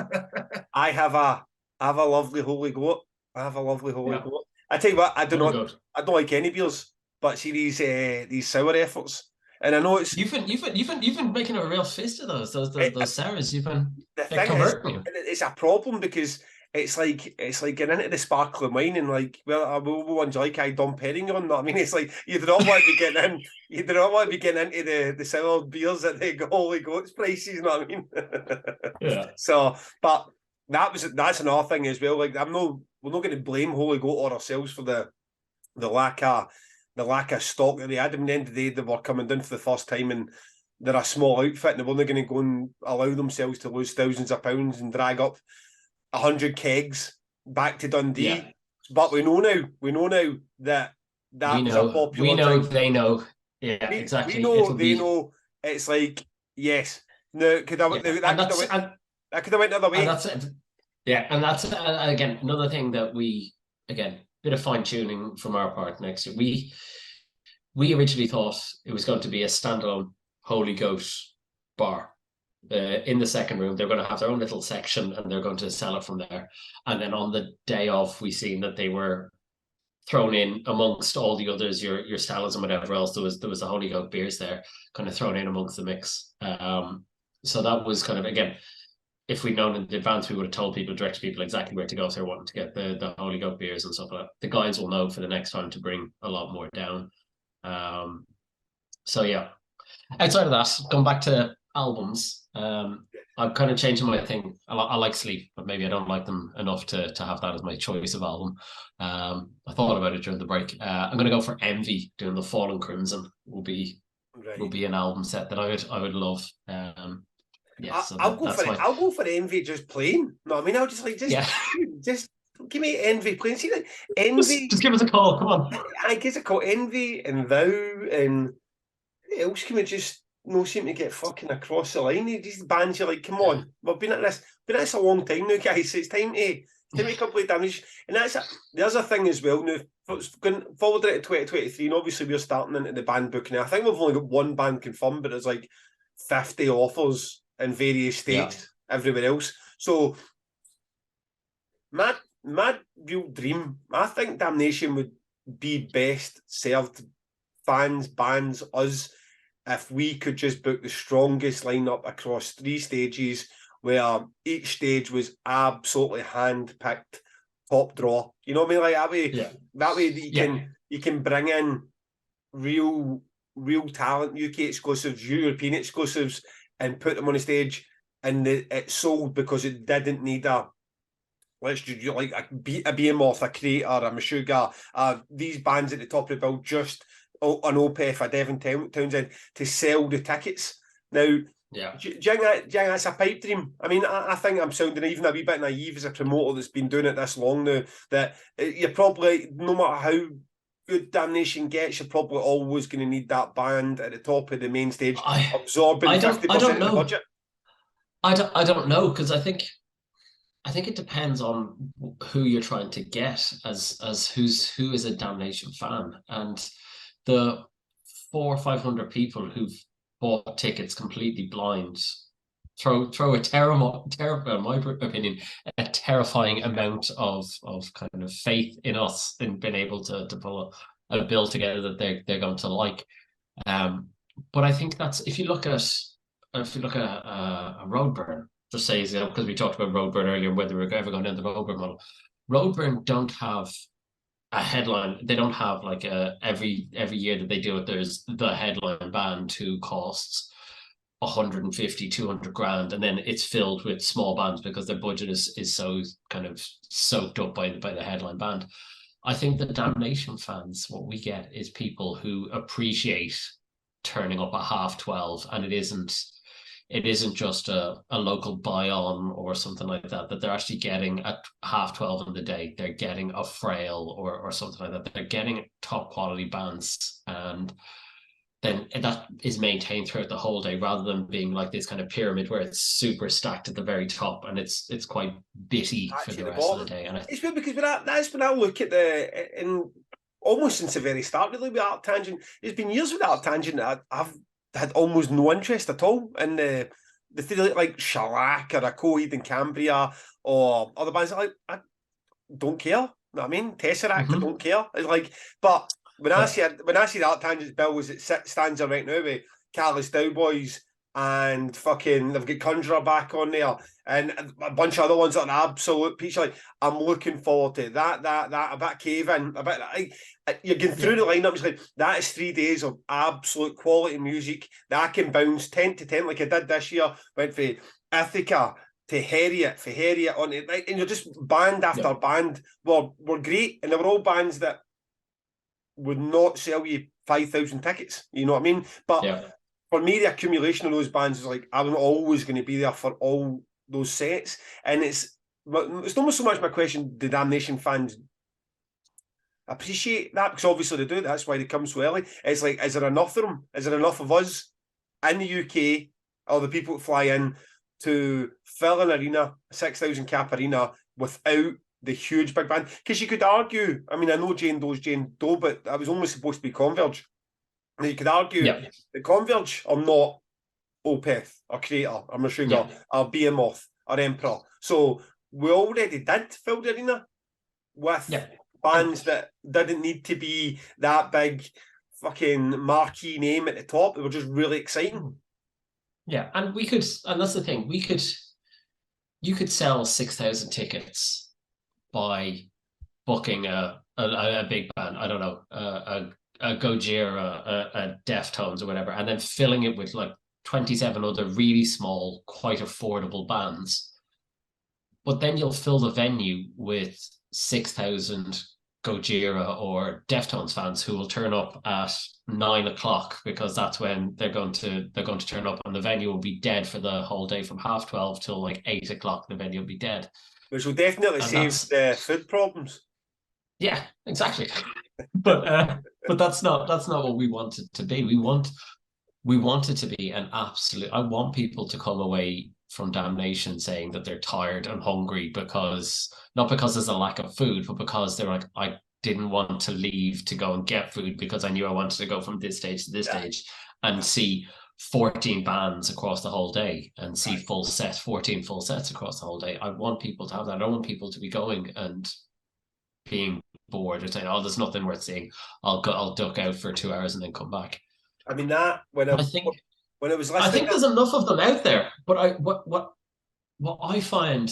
A: I have a lovely holy goat. I tell you what, I don't like any beers, but see these sour efforts, And I know it's
B: you've been making a real fist of those Sarahs.
A: the
B: They're
A: thing is,
B: converting you.
A: it's a problem because it's like getting into the sparkling wine and like, well, what ones you like? I Dom Perignon. No, I mean, it's like you do not want to be getting in. You do not want to be getting into the sour beers at the Holy Goats prices. You know what I mean?
B: Yeah.
A: So, but that's another thing as well. Like, we're not going to blame Holy Goat or ourselves for the lack of stock that they had. At the end of the day, they were coming down for the first time and they're a small outfit and they're only going to go and allow themselves to lose thousands of pounds and drag up 100 kegs back to Dundee.
B: Yeah.
A: But we know now that was a popular thing.
B: They know. Yeah, exactly.
A: We know they know. It's like, yes. No, that could have went the other way.
B: And that's it. Yeah, and that's again another thing that we bit of fine tuning from our part next year. We originally thought it was going to be a standalone Holy Goat bar. In the second room, they're going to have their own little section and they're going to sell it from there. And then on the day off, we seen that they were thrown in amongst all the others, your Stellas and whatever else. There was the Holy Goat beers there, kind of thrown in amongst the mix. So that was kind of, again, if we'd known in advance, we would have told people, directed people exactly where to go if they're wanting to get the Holy Goat beers and stuff like that. The guys will know for the next time to bring a lot more down. So yeah, outside of that, going back to albums, I'm kind of changing my thing. I like Sleep, but maybe I don't like them enough to have that as my choice of album. I thought about it during the break. I'm going to go for Envy, doing the Fallen Crimson will be an album set that I would love. Yeah, so
A: I'll go for Envy just plain. No, I mean, I'll just give me Envy plain. See, like Envy.
B: Just give us a call. Come on.
A: I guess it called Envy and Thou and what else can we just no seem to get fucking across the line? These bands you're like, come on, we've been at this a long time now, guys. It's time to complete Damnation. And there's a thing as well now. Going forward into 2023, and obviously we're starting into the band booking. I think we've only got one band confirmed, but there's like 50 offers in various states everywhere else. So my real dream, I think Damnation would be best served fans, bands, us, if we could just book the strongest lineup across 3 stages, where each stage was absolutely hand-picked, top draw. You know what I mean? Like that way you can bring in real talent, UK exclusives, European exclusives, and put them on the stage, and it sold because it didn't need let's do like a Behemoth, a Creator, a Meshuggah, these bands at the top of the bill, just an Opeth, a Devin Townsend, to sell the tickets. Now, do you think that's a pipe dream? I mean, I think I'm sounding even a wee bit naive as a promoter that's been doing it this long now, that you're probably, no matter how good Damnation gets, you're probably always going to need that band at the top of the main stage, absorbing 50% of the budget.
B: I don't know, because I think it depends on who you're trying to get as who is a Damnation fan, and the 400 or 500 people who've bought tickets completely blind throw a terrible, in my opinion, a terrifying amount of kind of faith in us in being able to pull a bill together that they're going to like. But I think that's if you look at a Roadburn, just say, because we talked about Roadburn earlier, whether we're ever going down the Roadburn model. Roadburn don't have a headline. They don't have like every year that they do it, there's the headline band who costs 150, 200 grand, and then it's filled with small bands because their budget is so kind of soaked up by the headline band. I think the Damnation fans, what we get is people who appreciate turning up at 12:30, and it isn't just a local buy-on or something like that they're actually getting at 12:30 in the day. They're getting a Frail or something like that. They're getting top quality bands, and then that is maintained throughout the whole day, rather than being like this kind of pyramid where it's super stacked at the very top and it's quite bitty for the rest of the day. And
A: it's weird because that's when I look at almost since the very start, really, with Art Tangent. There's been years with Art Tangent that I've had almost no interest at all in the theory, like Shellac or a Coheed and Cambria or other bands. I don't care. You know what I mean? Tesseract, I don't care. It's like, but when I see that tangents bill as it stands there right now with Carlos Cowboys and fucking they've got Conjurer back on there and a bunch of other ones that are absolute peach. Like I'm looking forward to that a bit Cave-In, a bit like you're getting through the lineup. It's like that is 3 days of absolute quality music that I can bounce 10 to 10 like I did this year. Went for Ithaca to Harriet on it, and you're just band after band were great, and they were all bands that would not sell you 5,000 tickets. You know what I mean? But for me, the accumulation of those bands is like I'm always going to be there for all those sets, and it's not so much my question: do Damnation fans appreciate that? Because obviously they do. That's why they come so early. It's like, is there enough of them? Is there enough of us in the UK or the people that fly in to fill an arena, 6,000 cap arena, without the huge big band? Because you could argue, I mean, I know Jane Doe's Jane Doe, but that was only supposed to be Converge. And you could argue that Converge are not Opeth or Creator or Meshuggah or Behemoth or Emperor. So we already did fill the arena with bands that didn't need to be that big fucking marquee name at the top. They were just really exciting.
B: Yeah, and we could, and that's the thing, you could sell 6,000 tickets by booking a big band, I don't know, a Gojira, a Deftones or whatever, and then filling it with like 27 other really small, quite affordable bands. But then you'll fill the venue with 6,000 Gojira or Deftones fans who will turn up at 9 o'clock because that's when they're going to turn up, and the venue will be dead for the whole day from 12:30 till like 8 o'clock. The venue will be dead,
A: which will definitely save the food problems.
B: Yeah, exactly. but that's not what we want it to be. We want it to be an absolute. I want people to come away from Damnation saying that they're tired and hungry because not because there's a lack of food, but because they're like, I didn't want to leave to go and get food because I knew I wanted to go from this stage to this stage and see 14 bands across the whole day and see 14 full sets across the whole day. I want people to have that. I don't want people to be going and being bored or saying, "Oh, there's nothing worth seeing. I'll duck out for 2 hours and then come back."
A: I mean that when I think
B: there's enough of them out there, but what I find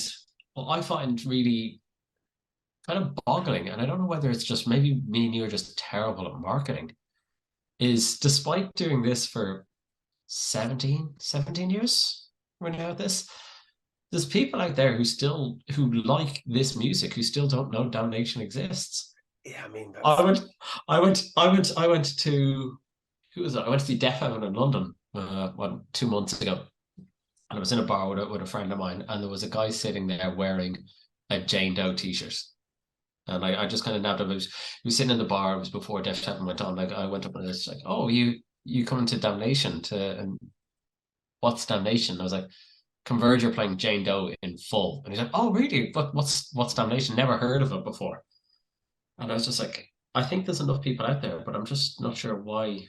B: really kind of boggling, and I don't know whether it's just maybe me and you are just terrible at marketing, is despite doing this for 17 years, we're now at this, there's people out there who like this music who still don't know Damnation exists.
A: Yeah, I mean,
B: I went to who was it? I went to see Def Heaven in London 2 months ago, and I was in a bar with a friend of mine, and there was a guy sitting there wearing a Jane Doe t-shirt, and I just kind of nabbed him. He was sitting in the bar. It was before Def Heaven went on. Like I went up and I was like, "Oh, you coming to Damnation? And what's Damnation?" I was like, "Converge are playing Jane Doe in full," and he's like, "Oh, really? But what's Damnation? Never heard of it before." And I was just like, I think there's enough people out there, but I'm just not sure why.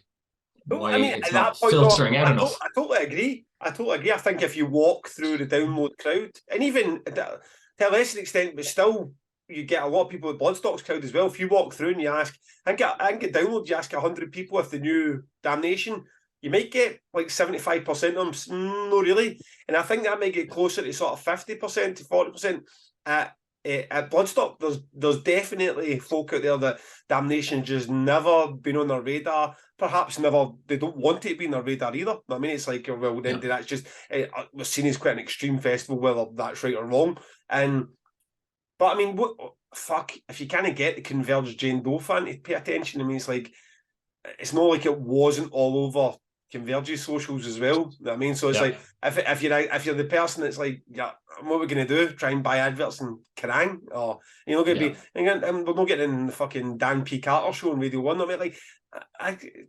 A: I mean,
B: it's
A: at
B: not
A: that point,
B: filtering out enough.
A: I totally agree. I think if you walk through the download crowd, and even to a lesser extent, but still, you get a lot of people with Bloodstock's crowd as well. If you walk through and you ask, I think at download, you ask 100 people if the new Damnation, you might get like 75% of them. No, really. And I think that might get closer to sort of 50% to 40%. At Bloodstock, there's definitely folk out there that Damnation just never been on their radar. Perhaps never, they don't want it to be on their radar either. I mean, it's like, well, then that's just, we're seen as quite an extreme festival, whether that's right or wrong. But I mean, if you kind of get the Converge Jane Doe fan to pay attention, I mean, it's like, it's not like it wasn't all over Converge's socials as well. You know what I mean? So it's like, if you're the person that's like, what are we going to do? Try and buy adverts in Kerrang? Or you're not going to be, and we're not getting in the fucking Dan P. Carter show on Radio 1. I mean, like,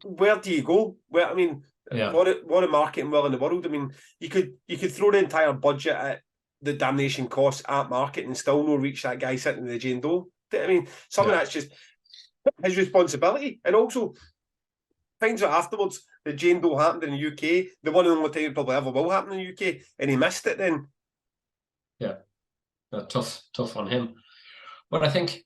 A: where do you go? Where, I mean, what a marketing well in the world. I mean, you could throw the entire budget at the Damnation costs at market and still not reach that guy sitting in the Jane Doe. I mean, some of that's just his responsibility. And also, finds out afterwards that Jane Doe happened in the UK, the one and only time it probably ever will happen in the UK, and he missed it then.
B: Yeah. Tough on him. But I think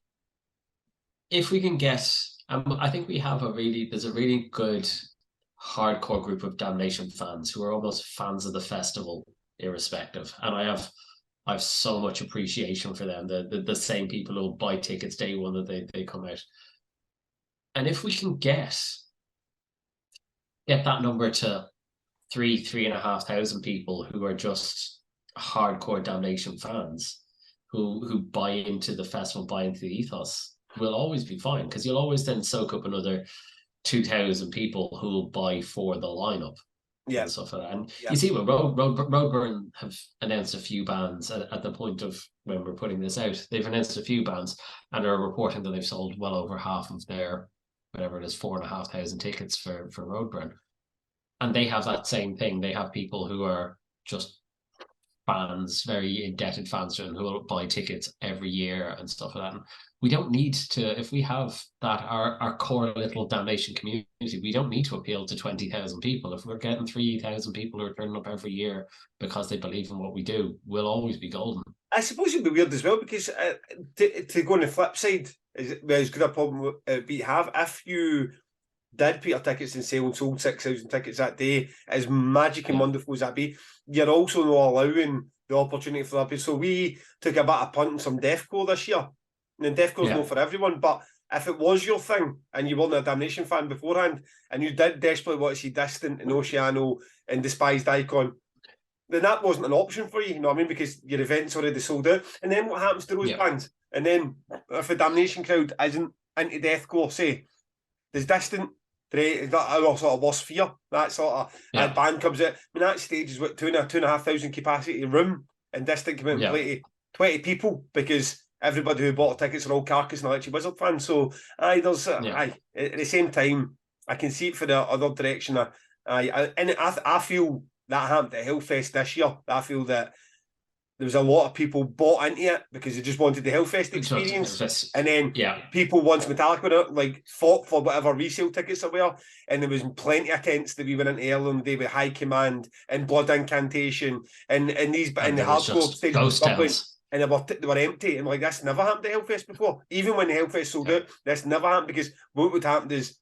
B: if we can get I think there's a really good hardcore group of Damnation fans who are almost fans of the festival, irrespective. And I have so much appreciation for them. The same people who will buy tickets day one that they come out. And if we can get that number to 3,500 people who are just hardcore Damnation fans who buy into the festival, buy into the ethos, we'll always be fine, because you'll always then soak up another 2,000 people who will buy for the lineup.
A: Yeah.
B: And stuff like that. And
A: Yeah.
B: you see, when Roadburn have announced a few bands at the point of when we're putting this out, they've announced a few bands and are reporting that they've sold well over half of their, whatever it is, 4,500 tickets for Roadburn. And they have that same thing. They have people who are just fans, very indebted fans, and who will buy tickets every year and stuff like that. And we don't need to, if we have that, our core little Damnation community, we don't need to appeal to 20,000 people. If we're getting 3,000 people who are turning up every year because they believe in what we do, we'll always be golden.
A: I suppose it'd be weird as well, because to go on the flip side, is as good a problem we have, if you did Peter tickets and sold 6,000 tickets that day, as magic and wonderful as that be, you're also not allowing the opportunity for that. So we took a bit of punt on some deathcore this year, and deathcore's not for everyone, but if it was your thing and you weren't a Damnation fan beforehand and you did desperately want to see Distant and Oceano and Despised Icon, then that wasn't an option for you, you know what I mean, because your event's already sold out. And then what happens to those bands? And then if a Damnation crowd isn't into deathcore, say, there's Distant, that sort of Worst Fear, that sort of band comes out. I mean, that stage is what, 2,500 capacity room, and Distant come out and play to 20 people, because everybody who bought tickets are all Carcass and Electric Wizard fans. So at the same time, I can see it for the other direction. I feel that happened at Hellfest this year. I feel that there was a lot of people bought into it because they just wanted the Hellfest experience. And then people, once Metallica were out, like, fought for whatever resale tickets there were. And there was plenty of tents that we went into earlier in the day with High Command and Blood Incantation and the hardcore stages. And they were empty. And like, this never happened to Hellfest before. Even when the Hellfest sold out, this never happened, because what would happen is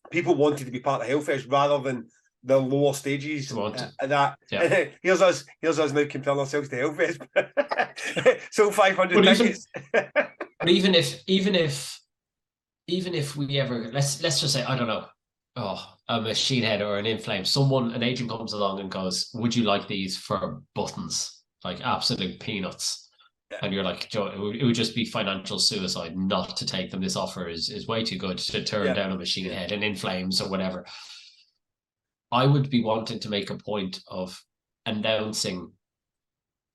A: people wanted to be part of Hellfest rather than the lower stages. Here's us now comparing ourselves to Hellfest. So 500 tickets.
B: But even if we ever, let's just say, I don't know, a Machine Head or an In Flames, an agent comes along and goes, would you like these for buttons, like absolute peanuts? And you're like, Joe, it would just be financial suicide not to take them. This offer is way too good to turn down a Machine Head and In Flames or whatever. I would be wanting to make a point of announcing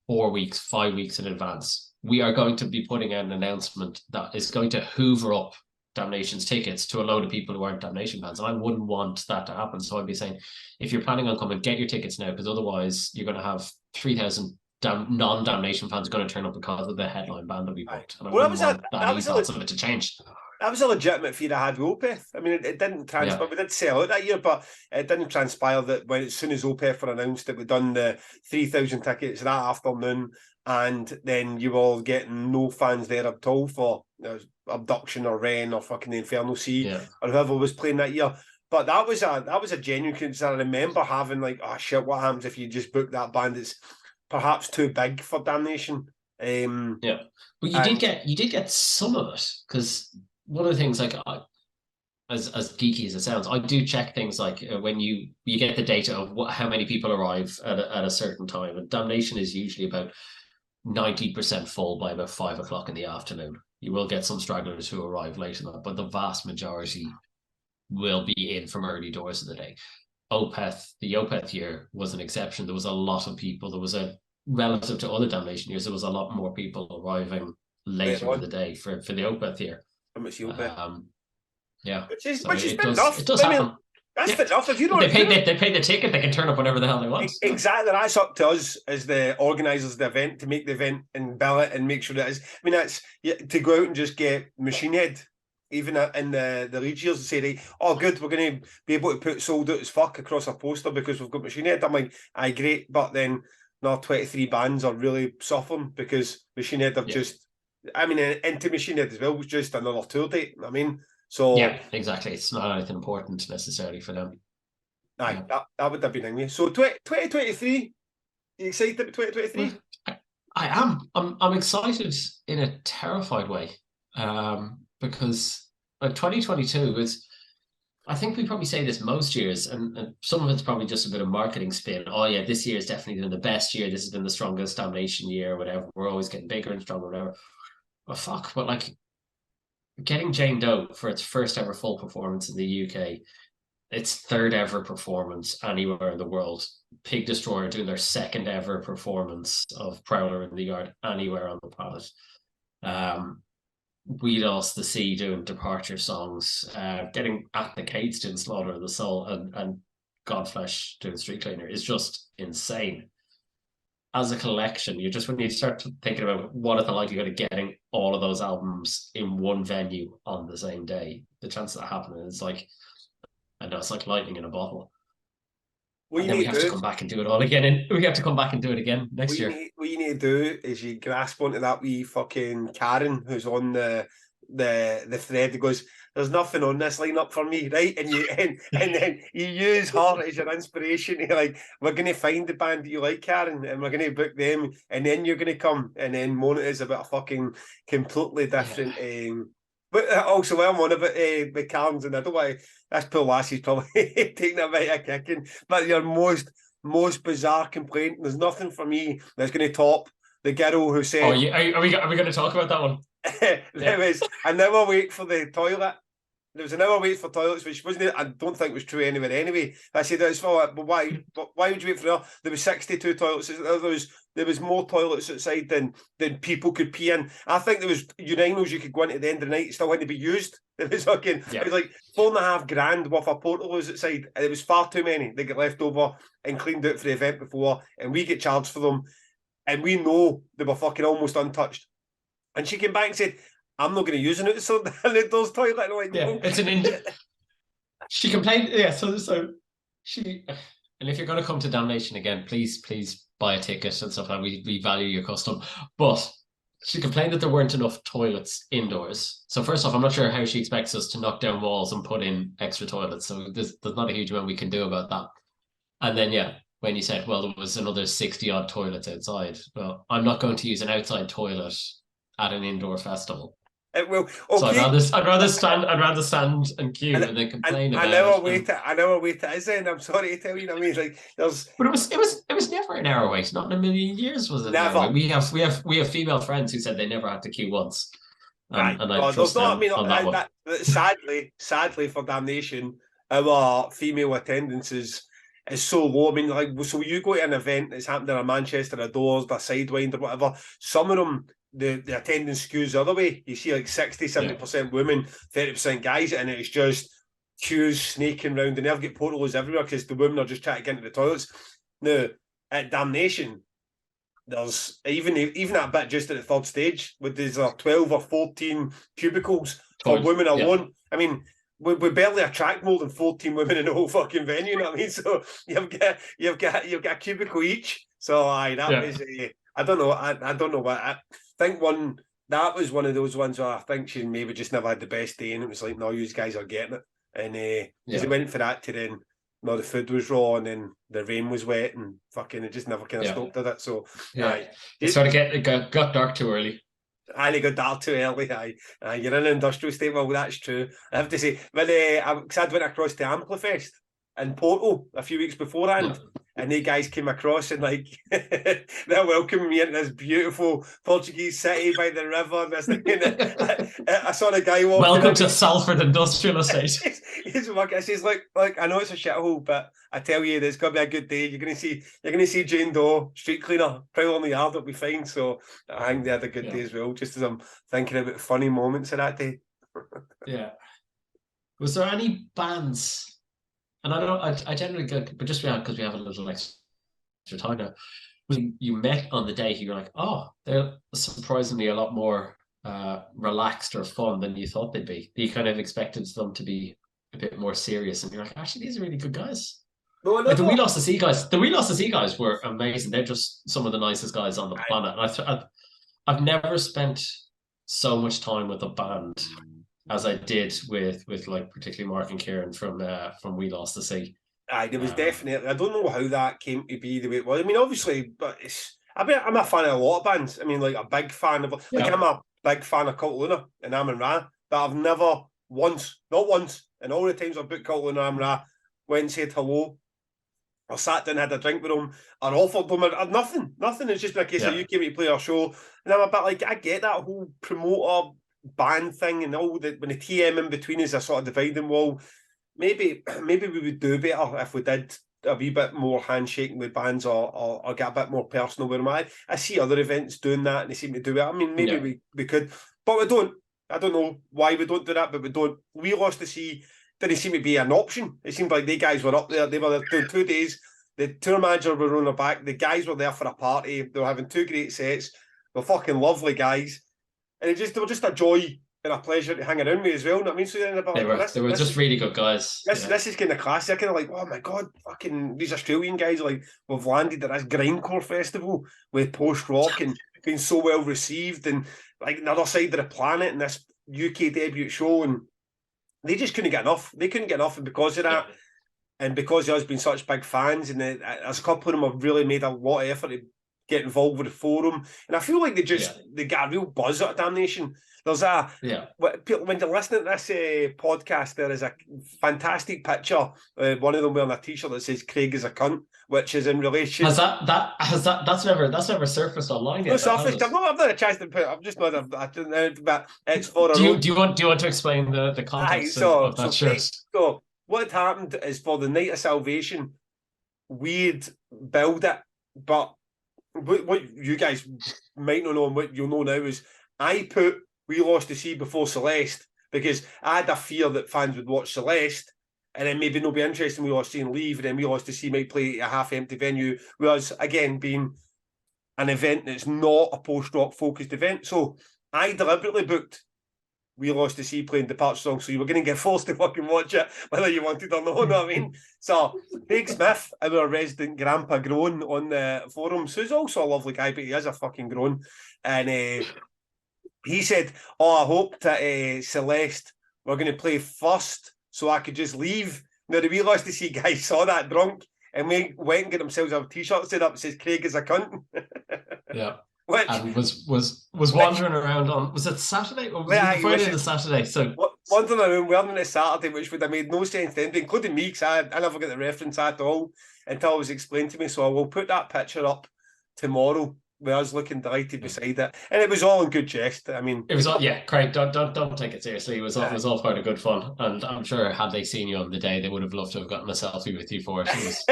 B: 4 weeks, 5 weeks in advance. We are going to be putting out an announcement that is going to hoover up Damnation's tickets to a load of people who aren't Damnation fans. And I wouldn't want that to happen. So I'd be saying, if you're planning on coming, get your tickets now, because otherwise you're going to have 3,000 non-Damnation fans going to turn up because of the headline band that we booked. And I wouldn't want that ethos of it to change.
A: That was a legitimate fear I had with Opeth. I mean, it didn't transpire. We did sell out that year, but it didn't transpire that as soon as Opeth were announced that we'd done the 3,000 tickets that afternoon, and then you were getting no fans there at all for Abduction or Ren or fucking the Infernal Sea or whoever was playing that year. But that was a genuine concern. I remember having like, oh shit, what happens if you just book that band that's perhaps too big for Damnation?
B: But you did get some of it, because one of the things, like, as geeky as it sounds, I do check things like when you get the data of how many people arrive at a certain time, and Damnation is usually about 90% full by about 5 o'clock in the afternoon. You will get some stragglers who arrive late in that, but the vast majority will be in from early doors of the day. The Opeth year was an exception. There was a lot of people. There was relative to other Damnation years, there was a lot more people arriving later in the day for the Opeth year.
A: Which is
B: it
A: enough.
B: It does happen.
A: That's enough. If you don't,
B: they pay the ticket, they can turn up whenever the hell they want.
A: Exactly. That's up to us as the organisers of the event to make the event and bill it and make sure that it is. I mean, that's to go out and just get Machine Head, even in the Leeds years, and say, right, oh good, we're going to be able to put sold out as fuck across a poster because we've got Machine Head. I'm like, aye, great, but then 23 bands are really suffering because Machine Head have just. I mean, into Machine Head as well was just another tour date. I mean, So
B: yeah, exactly. It's not anything important necessarily for them.
A: aye,
B: Yeah.
A: that would have been in me. So 2023, you excited about 2023?
B: I am. I'm excited in a terrified way. Because like 2022 is, I think we probably say this most years, and some of it's probably just a bit of marketing spin. Oh yeah, this year has definitely been the best year. This has been the strongest Damnation year, whatever. We're always getting bigger and stronger, whatever. But fuck, but like getting Jane Doe for its first ever full performance in the UK, its third ever performance anywhere in the world. Pig Destroyer doing their second ever performance of Prowler in the Yard anywhere on the planet. We Lost the Sea doing Departure songs, getting At the Cates doing Slaughter of the Soul, and Godflesh doing Street Cleaner is just insane. As a collection, you just when you start thinking about what are the likelihood of getting all of those albums in one venue on the same day, the chance of that happening is like, I know it's like lightning in a bottle.
A: What
B: And
A: you
B: then we
A: need
B: have
A: to
B: to
A: do
B: come back and do it all again, and we have to come back and do it again next year.
A: what you need to do is you grasp onto that wee fucking Karen who's on the thread that goes, "There's nothing on this lineup for me," right? And you and then you use her as your inspiration to like, we're gonna find the band that you like, Karen, and we're gonna book them, and then you're gonna come and then moan it is about a fucking completely different but also while I'm on about the Karens, and I don't want to, this poor lassie's probably taking a bit of kicking, but your most bizarre complaint. There's nothing for me that's going to top the girl who said,
B: "Oh, yeah, are we going to talk about that one?"
A: There was an hour wait for the toilet. There was an hour wait for toilets, which wasn't. I don't think was true anywhere. Anyway, I said that's for. But why? But why would you wait for her? There was 62 toilets. There was more toilets outside than people could pee in. I think there was urinals you could go into at the end of the night. Still had to be used. It was fucking.
B: Yeah.
A: It was like $4.5 worth of portalos outside, and it was far too many. They get left over and cleaned out for the event before, and we get charged for them, and we know they were fucking almost untouched. And she came back and said, "I'm not going to use an outdoors toilet." And I'm like,
B: Yeah,
A: no.
B: it's an she complained. Yeah, so she. And if you're going to come to Damnation again, please buy a ticket and stuff like that. We value your custom. But she complained that there weren't enough toilets indoors. So first off, I'm not sure how she expects us to knock down walls and put in extra toilets. So there's not a huge amount we can do about that. And then yeah, when you said, well, there was another 60 odd toilets outside. Well, I'm not going to use an outside toilet at an indoor festival.
A: It will. Okay.
B: So I'd rather stand and queue and then complain about
A: I know
B: it.
A: I know what wait it is, and I'm sorry to tell you. What I mean, like there's.
B: But it was never an hour wait. Not in a million years was it.
A: Never.
B: We have female friends who said they never had to queue once.
A: Right.
B: And I trust them on that one.
A: Sadly for Damnation, our female attendance is so low. I mean, like, so you go to an event that's happened in Manchester, a Doors, a Sidewind, or whatever. Some of them, the attendance skews the other way. You see like 60-70% women, 30% guys, and it's just queues snaking round, and they'll get portals everywhere because the women are just trying to get into the toilets. Now, at Damnation, there's even that bit just at the third stage, with there's 12 or 14 cubicles for women alone. Yeah. I mean, we barely attract more than 14 women in the whole fucking venue. You know what I mean? So you've got a cubicle each. So that was I don't know. I don't know what I think. That was one of those ones where I think she maybe just never had the best day, and it was like, no, you guys are getting it, and because they went for that to then. No, the food was raw, and then the rain was wet, and fucking it just never kind of stopped at it. So
B: it sort of got dark too early.
A: They got dark too early. You're in an industrial state. Well, that's true. I have to say, but because I went across to Amplifest in Porto a few weeks beforehand, and they guys came across and like they're welcoming me into this beautiful Portuguese city by the river. And this thing. And I saw a guy walking.
B: Welcome to Salford Industrial Estate.
A: He's like, I know it's a shithole, but I tell you, there's gonna be a good day. You're gonna see Jane Doe, Street Cleaner, Prowl on the Yard. It'll be fine. So I think they had a good day as well. Just as I'm thinking about funny moments of that day.
B: Yeah. Was there any bands? And I generally go, but just because we have a little extra time now, when you met on the day, you're like, oh, they're surprisingly a lot more relaxed or fun than you thought they'd be. You kind of expected them to be a bit more serious, and you're like, actually, these are really good guys.
A: No,
B: like the We Lost the Sea guys. The We Lost the Sea guys were amazing. They're just some of the nicest guys on the planet. And I've never spent so much time with a band as I did with like particularly Mark and Kieran from We Lost the Sea.
A: Aye, there was definitely. I don't know how that came to be the way it was. I mean, obviously, but I'm a fan of a lot of bands. I mean, like a big fan of I'm a big fan of Cult Luna and Amon Ra, but I've never once, not once, in all the times I've booked Cult Luna and Amon Ra, went and said hello, or sat down, had a drink with them, or offered them, or nothing. Nothing. It's just been a case of you came to play our show, and I'm a bit like, I get that whole promoter band thing and all that when the TM in between is a sort of dividing wall. Maybe we would do better if we did a wee bit more handshaking with bands or get a bit more personal with them. I see other events doing that and they seem to do it. I mean, maybe we could, but we don't. I don't know why we don't do that, but we don't. We Lost the Sea didn't seem to be an option. It seemed like the guys were up there. They were there doing 2 days. The tour manager were on their back. The guys were there for a party. They were having 2 great sets. They're fucking lovely guys. And they were just a joy and a pleasure to hang around with as well. You know what I mean? So then
B: they were just really good guys.
A: This is kind of classic. Kind of like, oh my god, fucking these Australian guys, like, we've landed at this grindcore festival with post rock and been so well received, and like another side of the planet, and this UK debut show, and they just couldn't get enough. They couldn't get enough, and because of that, and because of us being such big fans, and there's a couple of them have really made a lot of effort to get involved with the forum, and I feel like they got a real buzz out of Damnation. There's when you're listening to this podcast, there is a fantastic picture. One of them wearing a T-shirt that says "Craig is a cunt," which is in relation.
B: That's never surfaced online yet.
A: I've not had a chance to put. I'm just not. But it's for.
B: Do you want to explain the context of that shirt?
A: So what happened is, for the Night of Salvation, we'd build it, but what you guys might not know and what you'll know now is I put We Lost the Sea before Celeste because I had a fear that fans would watch Celeste and then maybe not be interested in We Lost the Sea and leave, and then We Lost the Sea might play a half-empty venue, whereas, again, being an event that's not a post-rock focused event. So I deliberately booked We Lost the Sea playing Departure Song, so you were going to get forced to fucking watch it, whether you wanted or not, you know what I mean? So Craig Smith, our resident grandpa grown on the forums, who's also a lovely guy, but he is a fucking grown, and he said, I hope that Celeste were going to play first so I could just leave. Now, the We Lost the Sea guys saw that drunk and we went and get themselves a T-shirt set up that says Craig is a cunt.
B: Yeah. And was wandering around on, was it Saturday or was it Friday or Saturday? So
A: wandering around wearing it Saturday, which would have made no sense to anybody, including me, because I never got the reference at all until it was explained to me. So I will put that picture up tomorrow with us looking delighted beside it, and it was all in good jest. I mean,
B: it was all, Craig, don't take it seriously. It was all part of good fun, and I'm sure had they seen you on the day, they would have loved to have gotten a selfie with you for it.
A: This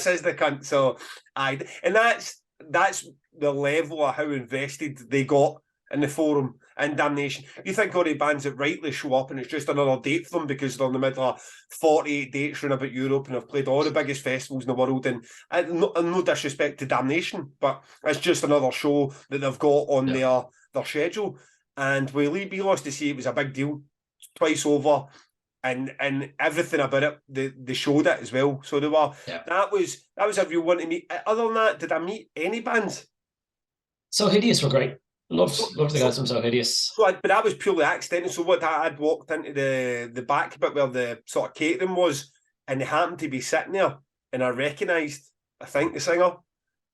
A: is the cunt. So and that's the level of how invested they got in the forum and Damnation. You think all the bands that rightly show up and it's just another date for them because they're in the middle of 48 dates running about Europe and have played all the biggest festivals in the world, and no disrespect to Damnation, but it's just another show that they've got on their schedule. And with We Lost the Sea, it was a big deal twice over, and everything about it, they showed it as well. So they were that was a real one to meet. Other than that, did I meet any bands?
B: So Hideous were great. Loved the guys from So Hideous.
A: But that was purely accidental. So what I'd walked into the back bit where the sort of catering was, and they happened to be sitting there, and I recognised, I think, the singer,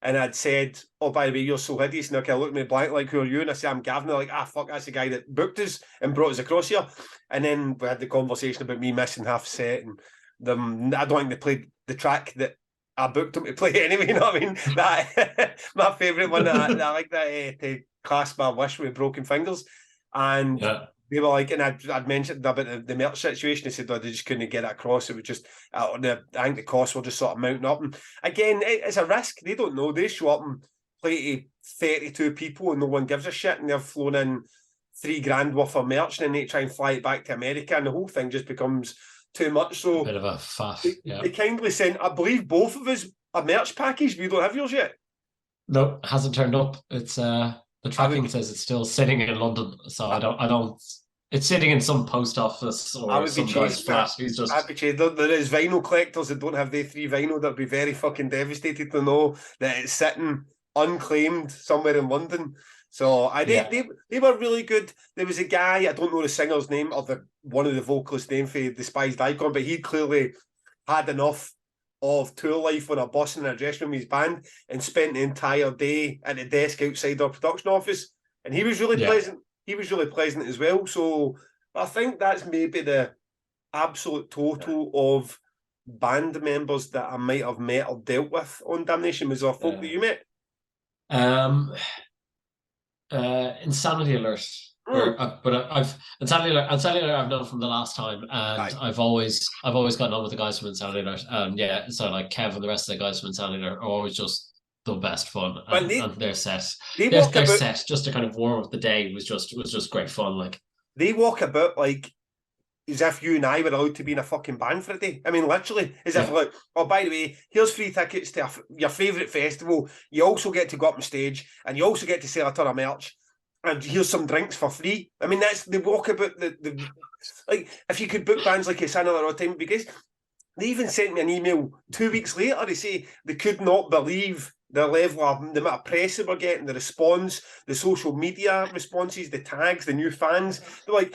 A: and I'd said, "Oh, by the way, you're So Hideous." And they're looking at me blank, like, "Who are you?" And I said, "I'm Gavin." They're like, "Ah, fuck, that's the guy that booked us and brought us across here." And then we had the conversation about me missing half set, and I don't think they played the track that I booked them to play anyway. You know what I mean? That my favourite one. I like that to clasp my wish with broken fingers, and they were like, and I'd mentioned about the merch situation. They said, "Oh, they just couldn't get it across. It was just I think the costs were just sort of mounting up." And again, it's a risk. They don't know. They show up and play to 32 people, and no one gives a shit, and they've flown in $3,000 worth of merch, and then they try and fly it back to America, and the whole thing just becomes too much. So
B: a bit of a faff.
A: They kindly sent, I believe, both of us a merch package. We don't have yours yet.
B: No, it hasn't turned up. It's the tracking says it's still sitting in London, so I don't. It's sitting in some post office or some guy's flat. He's just.
A: I'd be chased. There is vinyl collectors that don't have the 3 vinyl that'd be very fucking devastated to know that it's sitting unclaimed somewhere in London. So they were really good. There was a guy, I don't know the singer's name or one of the vocalists' name for Despised Icon, but he clearly had enough of tour life on a bus in a dressing room with his band and spent the entire day at the desk outside our production office. And he was really pleasant. He was really pleasant as well. So I think that's maybe the absolute total of band members that I might have met or dealt with on Damnation. Was there folk that you met?
B: Insanity Alert. I've Insanity Alert I've known from the last time, and I've always gotten on with the guys from Insanity Alert, and so like Kev and the rest of the guys from Insanity Alert are always just the best fun, and their set, their set just to kind of warm up the day was just great fun. Like
A: they walk about like as if you and I were allowed to be in a fucking band for a day. I mean, literally, as if like, oh, by the way, here's free tickets to your favourite festival. You also get to go up on stage, and you also get to sell a ton of merch. And here's some drinks for free. I mean, that's the walk about the like. If you could book bands like Insanity all the time, because they even sent me an email 2 weeks later. They say they could not believe the level of the amount of press they were getting, the response, the social media responses, the tags, the new fans. They're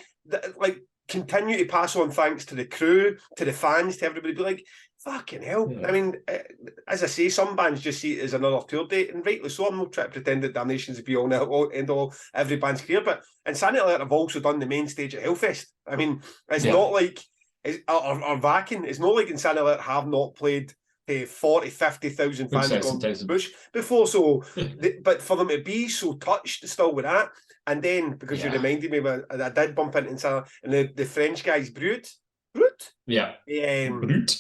A: like continue to pass on thanks to the crew, to the fans, to everybody. Be like, fucking hell. Yeah. I mean, as I say, some bands just see it as another tour date, and rightly so. I'm not trying to pretend that Damnation's be all now, end all every band's career, but Insanity Alert have also done the main stage at Hellfest. I mean, it's not like, or Vakin, it's not like Insanity Alert have not played to 40, 50,000 fans on Bush before. So, but for them to be so touched still with that, and then because you reminded me, I did bump into Insanity, and the French guys, Brut.
B: Yeah.
A: Brut.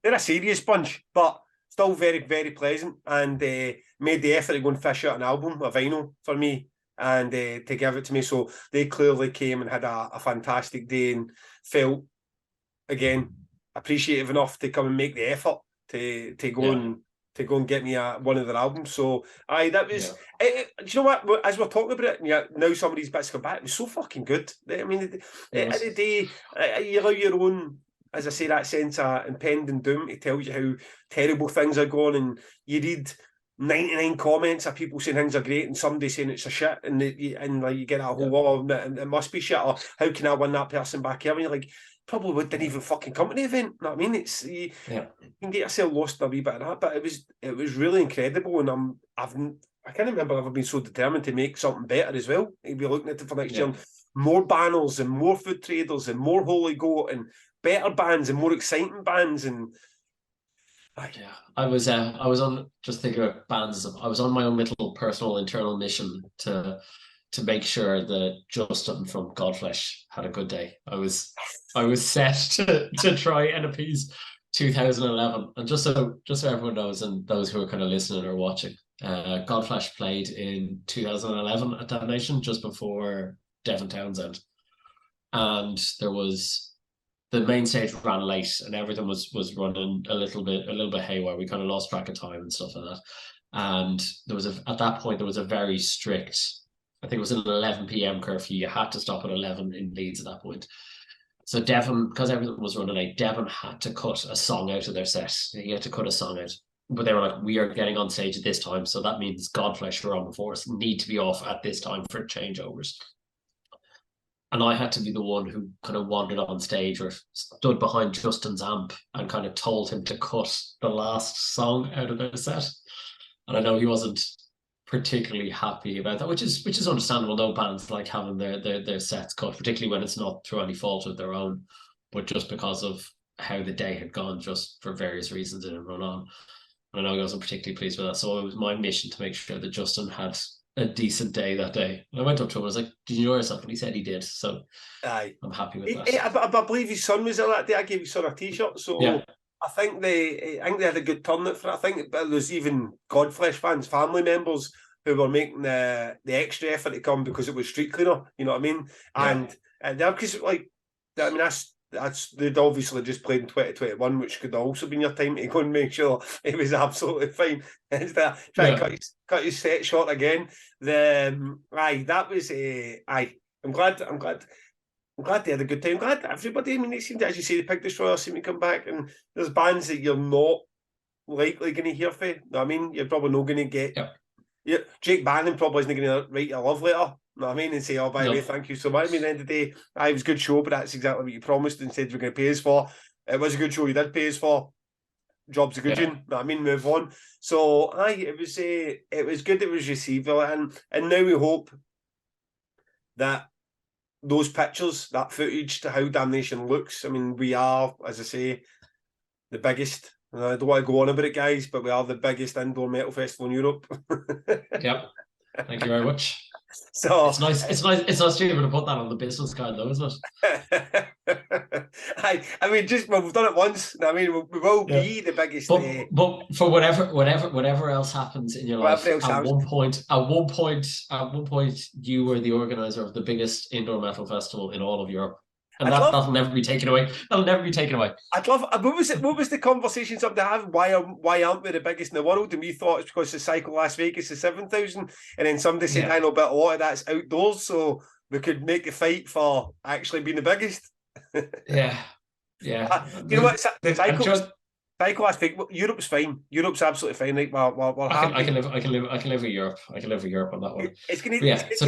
A: They're a serious bunch, but still very, very pleasant, and made the effort to go and fish out an album, a vinyl for me, and to give it to me. So they clearly came and had a fantastic day and felt, again, appreciative enough to come and make the effort to go and get me one of their albums. So that was do you know what, as we're talking about it, now some of these bits come back, it was so fucking good. I mean, at the day, you allow your own, as I say, that sense of impending doom to tell you how terrible things are going, and you read 99 comments of people saying things are great and somebody saying it's a shit, and you get a whole lot of it must be shit, or how can I win that person back here? I mean, like, probably didn't even fucking come to the event. You know what I mean? It's you can get yourself lost in a wee bit of that, but it was really incredible, and I can't remember ever been so determined to make something better as well. You'll be looking at it for next year. More banners and more food traders and more Holy Goat and better bands and more exciting bands. And
B: I was on, just thinking about bands, I was on my own little personal internal mission to make sure that Justin from Godflesh had a good day. I was set to try and appease 2011. And just so everyone knows, and those who are kind of listening or watching, Godflesh played in 2011 at Damnation, just before Devon Townsend, and the main stage ran late, and everything was running a little bit haywire. We kind of lost track of time and stuff like that. And at that point there was a very strict, I think it was an 11 p.m. curfew. You had to stop at 11 in Leeds at that point. So Devon, because everything was running late, Devon had to cut a song out of their set. He had to cut a song out. But they were like, we are getting on stage at this time, so that means Godflesh, who are on before us, need to be off at this time for changeovers. And I had to be the one who kind of wandered on stage or stood behind Justin's amp and kind of told him to cut the last song out of their set. And I know he wasn't particularly happy about that, which is understandable. No bands like having their sets cut, particularly when it's not through any fault of their own, but just because of how the day had gone, just for various reasons it didn't run on. And I know he wasn't particularly pleased with that. So it was my mission to make sure that Justin had a decent day that day. And I went up to him, I was like, did you enjoy yourself? And he said he did. So I'm happy with that.
A: I believe his son was there that day. I gave his son a t-shirt. So I think they had a good turnout for it. I think there was even Godflesh fans, family members who were making the extra effort to come because it was street cleaner, you know what I mean? And because they'd obviously just played in 2021, which could also been your time to go and make sure it was absolutely fine. Instead of trying to cut his set short again. That was I'm glad they had a good time. I'm glad everybody, I mean, it seemed to, as you say, the Pig Destroyer seemed to come back, and there's bands that you're not likely going to hear from. You know what I mean? You're probably not going to get Yeah, Jake Bannon probably isn't going to write a love letter. You know what I mean? And say, oh, by the way,
B: No.
A: thank you so much. I mean, at the end of the day, it was a good show, but that's exactly what you promised and said you were going to pay us for. It was a good show you did pay us for. Job's a good
B: Yeah.
A: one. You know what I mean, move on. So, it was good. It was received, and now we hope that those pictures, that footage to how Damnation looks. I mean, we are, as I say, the biggest. I don't want to go on about it, guys, but we are the biggest indoor metal festival in Europe.
B: Yep. Thank you very much.
A: So
B: it's nice. It's nice. It's nice to be able to put that on the business card, though, isn't it?
A: I mean, we've done it once. I mean, we will be the biggest.
B: But for whatever else happens in your life, at one point, you were the organizer of the biggest indoor metal festival in all of Europe. And that'll never be taken away. That'll never be taken away.
A: I'd love. What was the conversation something to have? Why aren't we the biggest in the world? And we thought it's because the cycle Las Vegas is 7,000, and then somebody said, "I know, but a lot of that's outdoors, so we could make the fight for actually being the biggest."
B: Yeah.
A: You know what? Cycle Las Vegas. Europe's fine. Europe's absolutely fine. Like we're happy.
B: I can live with Europe. I can live with Europe on that one.
A: It's going to it's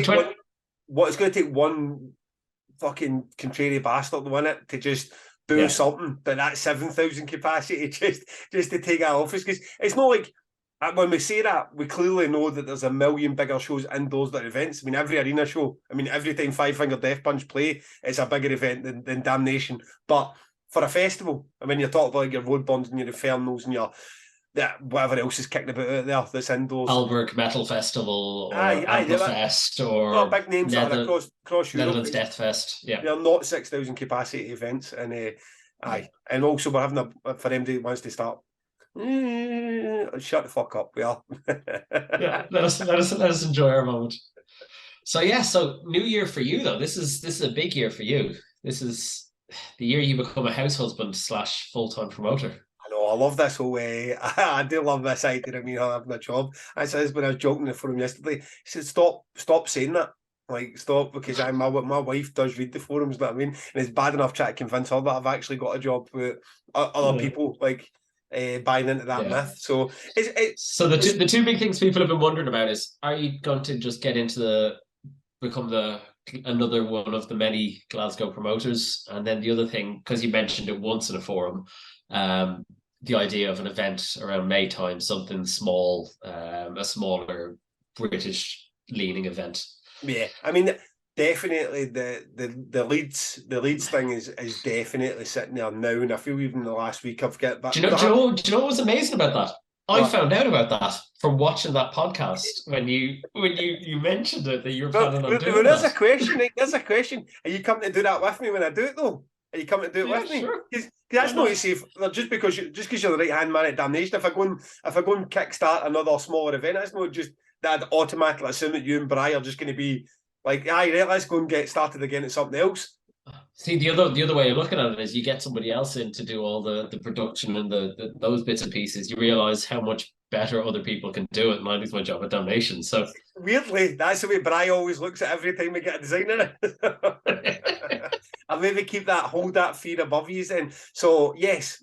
A: going to take one fucking contrary bastard to win it to just do something, but that 7,000 capacity just to take that off us, because it's not like when we say that we clearly know that there's a million bigger shows indoors that are events. I mean, every arena show, I mean, every time Five Finger Death Punch play, it's a bigger event than Damnation. But for a festival, I mean, you're talking about like your road bonds and your infernals and your whatever else is kicking about out there that's indoors.
B: Alberg Metal Festival or Amplifest or
A: big names that are across Europe.
B: Netherlands Death Fest. Yeah,
A: they're not 6,000 capacity events, and and also we're having for anybody that wants to start. Shut the fuck up. We are.
B: Yeah, let us enjoy our moment. So New Year for you though. This is a big year for you. This is the year you become a house husband / full-time promoter.
A: I love this whole way. I do love this idea of me having a job. I said when I was joking in the forum yesterday, he said, stop saying that. Like, stop, because my wife does read the forums, you know what I mean? And it's bad enough trying to convince her that I've actually got a job with other people, like, buying into that myth. So
B: so the two big things people have been wondering about is, are you going to just get into become another one of the many Glasgow promoters? And then the other thing, because you mentioned it once in a forum, the idea of an event around May time, something small, a smaller British leaning event.
A: Yeah, I mean, definitely the Leeds thing is definitely sitting there now, and I feel even the last week I've got that.
B: Do you know what was amazing about that? I found out about that from watching that podcast when you mentioned it, that you were planning on doing
A: there's that. There's a question. Are you coming to do that with me when I do it though? Are you coming to do it with me?
B: Sure.
A: Because that's not to say just because you're the right hand man at Damnation. If I go and kickstart another smaller event, that's not just that I'd automatically assume that you and Bri are just going to be like, right, let's go and get started again at something else.
B: See, the other way of looking at it is you get somebody else in to do all the production and those bits and pieces. You realise how much better other people can do it, and I lose my job at Damnation. So
A: weirdly, that's the way Bri always looks at every time we get a designer. I'll maybe hold that fear above you then. So yes,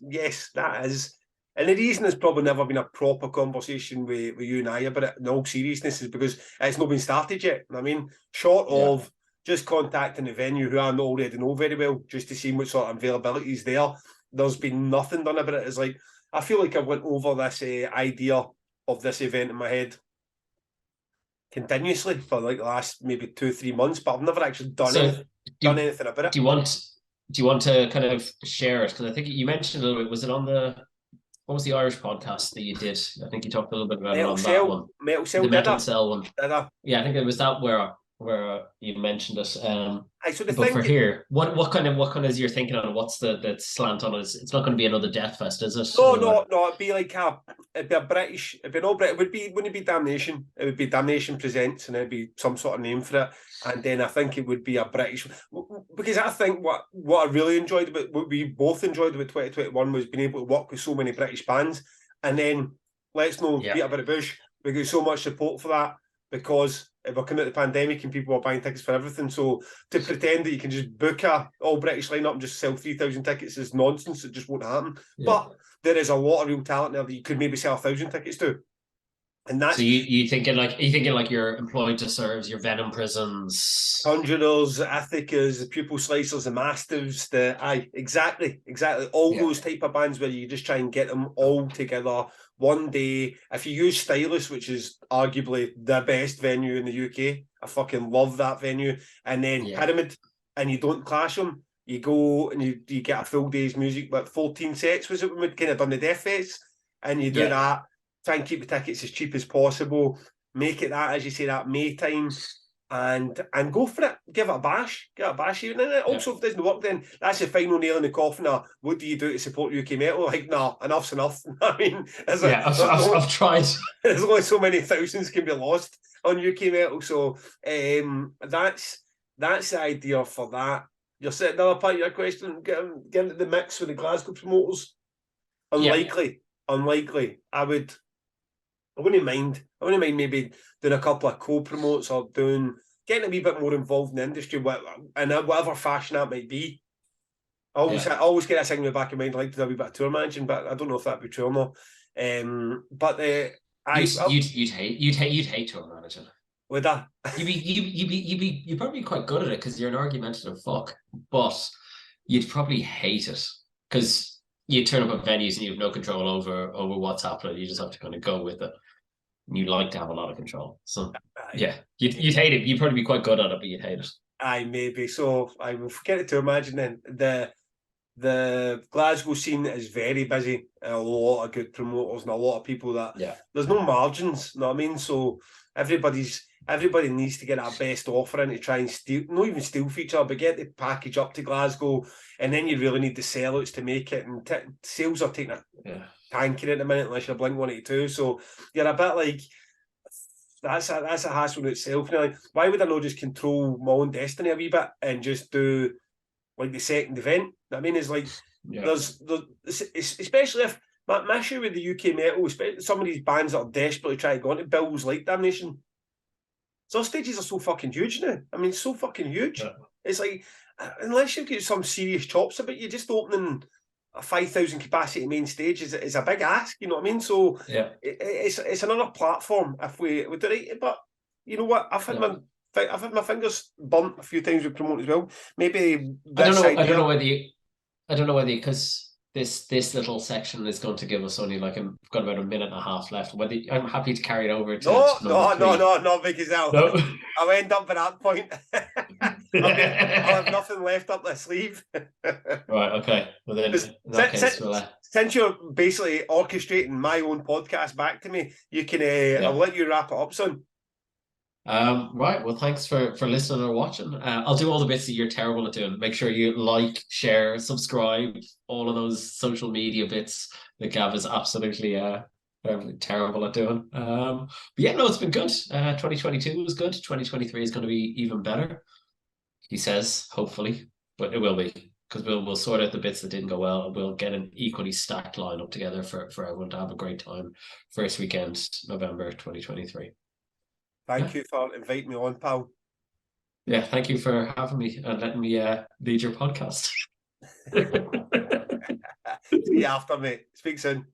A: that is. And the reason there's probably never been a proper conversation with you and I about it in all seriousness is because it's not been started yet. I mean, short of just contacting the venue, who I already know very well, just to see what sort of availability is there, there's been nothing done about it. It's like, I feel like I went over this idea of this event in my head continuously for like the last maybe 2-3 months, but I've never actually done anything about it.
B: Do you want to kind of share it? Because I think you mentioned a little bit. Was it on what was the Irish podcast that you did? I think you talked a little bit about
A: Metal
B: it on
A: Cell,
B: that one.
A: Metal Cell,
B: the Metal Cell one.
A: Yeah,
B: I think it was that where you mentioned it.
A: But
B: for here, what kind of is your thinking on it? What's the slant on it? It's not going to be another Death Fest, is it?
A: No. It'd be like it'd be a British. It'd be no British. Wouldn't it be Damnation? It would be Damnation Presents, and it'd be some sort of name for it. And then I think it would be a British, because I think what I really enjoyed about, what we both enjoyed about 2021 was being able to work with so many British bands, and then let's not beat about the bush. We got so much support for that because we're coming out of the pandemic and people are buying tickets for everything. So to pretend that you can just book a all British lineup and just sell 3,000 tickets is nonsense. It just won't happen. Yeah. But there is a lot of real talent there that you could maybe sell 1,000 tickets to. And
B: So
A: that's
B: you thinking like you're employed to serve your Venom prisons?
A: Conjurers, Ithacas, the Pupil Slicers, the Mastiffs, exactly all
B: Yeah.
A: those type of bands where you just try and get them all together one day. If you use Stylus, which is arguably the best venue in the UK, I fucking love that venue, and then
B: Yeah.
A: Pyramid, and you don't clash them. You go and you get a full day's music, but 14 sets was it when we'd kind of done the Death Fest, and you do that. Try and keep the tickets as cheap as possible. Make it that, as you say, that May time and go for it. Give it a bash. Give it a bash. Even also, if it doesn't work, then that's the final nail in the coffin. What do you do to support UK metal? Like, nah, enough's enough. I mean,
B: I've tried.
A: There's only so many thousands can be lost on UK metal. So that's the idea for that. You're setting another part of your question, getting into the mix with the Glasgow promoters. Unlikely. I wouldn't mind maybe doing a couple of co-promotes or getting a wee bit more involved in the industry, in whatever fashion that might be. I always get that thing in the back of my mind, like to do a wee bit of tour managing, but I don't know if that'd be true or not.
B: You'd hate tour managing.
A: Would I?
B: You'd probably be quite good at it because you're an argumentative fuck, but you'd probably hate it because you turn up at venues and you have no control over what's happening. You just have to kind of go with it. And you like to have a lot of control. So you'd hate it. You'd probably be quite good at it, but you'd hate it.
A: Aye, maybe. So I will forget it to imagine then. The Glasgow scene is very busy. A lot of good promoters and a lot of people that there's no margins, you know what I mean? So everybody needs to get that best offer in to try and steal, not even steal feature, but get the package up to Glasgow, and then you really need the sellouts to make it. And sales are taking a tanking at the minute unless you're Blink 182. So you're a bit like that's a hassle in itself. Like, why would I not just control my own destiny a wee bit and just do like the second event? I mean, it's like there's especially if my issue with the UK metal, especially some of these bands that are desperately trying to go into bills like Damnation. So stages are so fucking huge now. I mean, so fucking huge. Yeah. It's like unless you get some serious chops about you, just opening a 5,000 capacity main stage is a big ask. You know what I mean? So it's another platform if we do it. But you know what? I've had my fingers burnt a few times with promoting as well. Maybe
B: I don't know whether because this little section is going to give us only like we've got about a minute and a half left. Whether I'm happy to carry it over to
A: no, because I'll end up at that point. I'll have nothing left up the sleeve.
B: Right, okay. Well then,
A: since you're basically orchestrating my own podcast back to me, you can I'll let you wrap it up, son.
B: Right, well thanks for listening or watching. I'll do all the bits that you're terrible at doing. Make sure you like, share, subscribe, all of those social media bits that Gav is absolutely terrible at doing. But yeah, no, it's been good. 2022 was good. 2023 is going to be even better, he says, hopefully, but it will be, because we'll sort out the bits that didn't go well, and we'll get an equally stacked lineup together for everyone to have a great time first weekend, November 2023.
A: Thank you for inviting me on, pal.
B: Yeah, thank you for having me and letting me lead your podcast.
A: See you after, mate. Speak soon.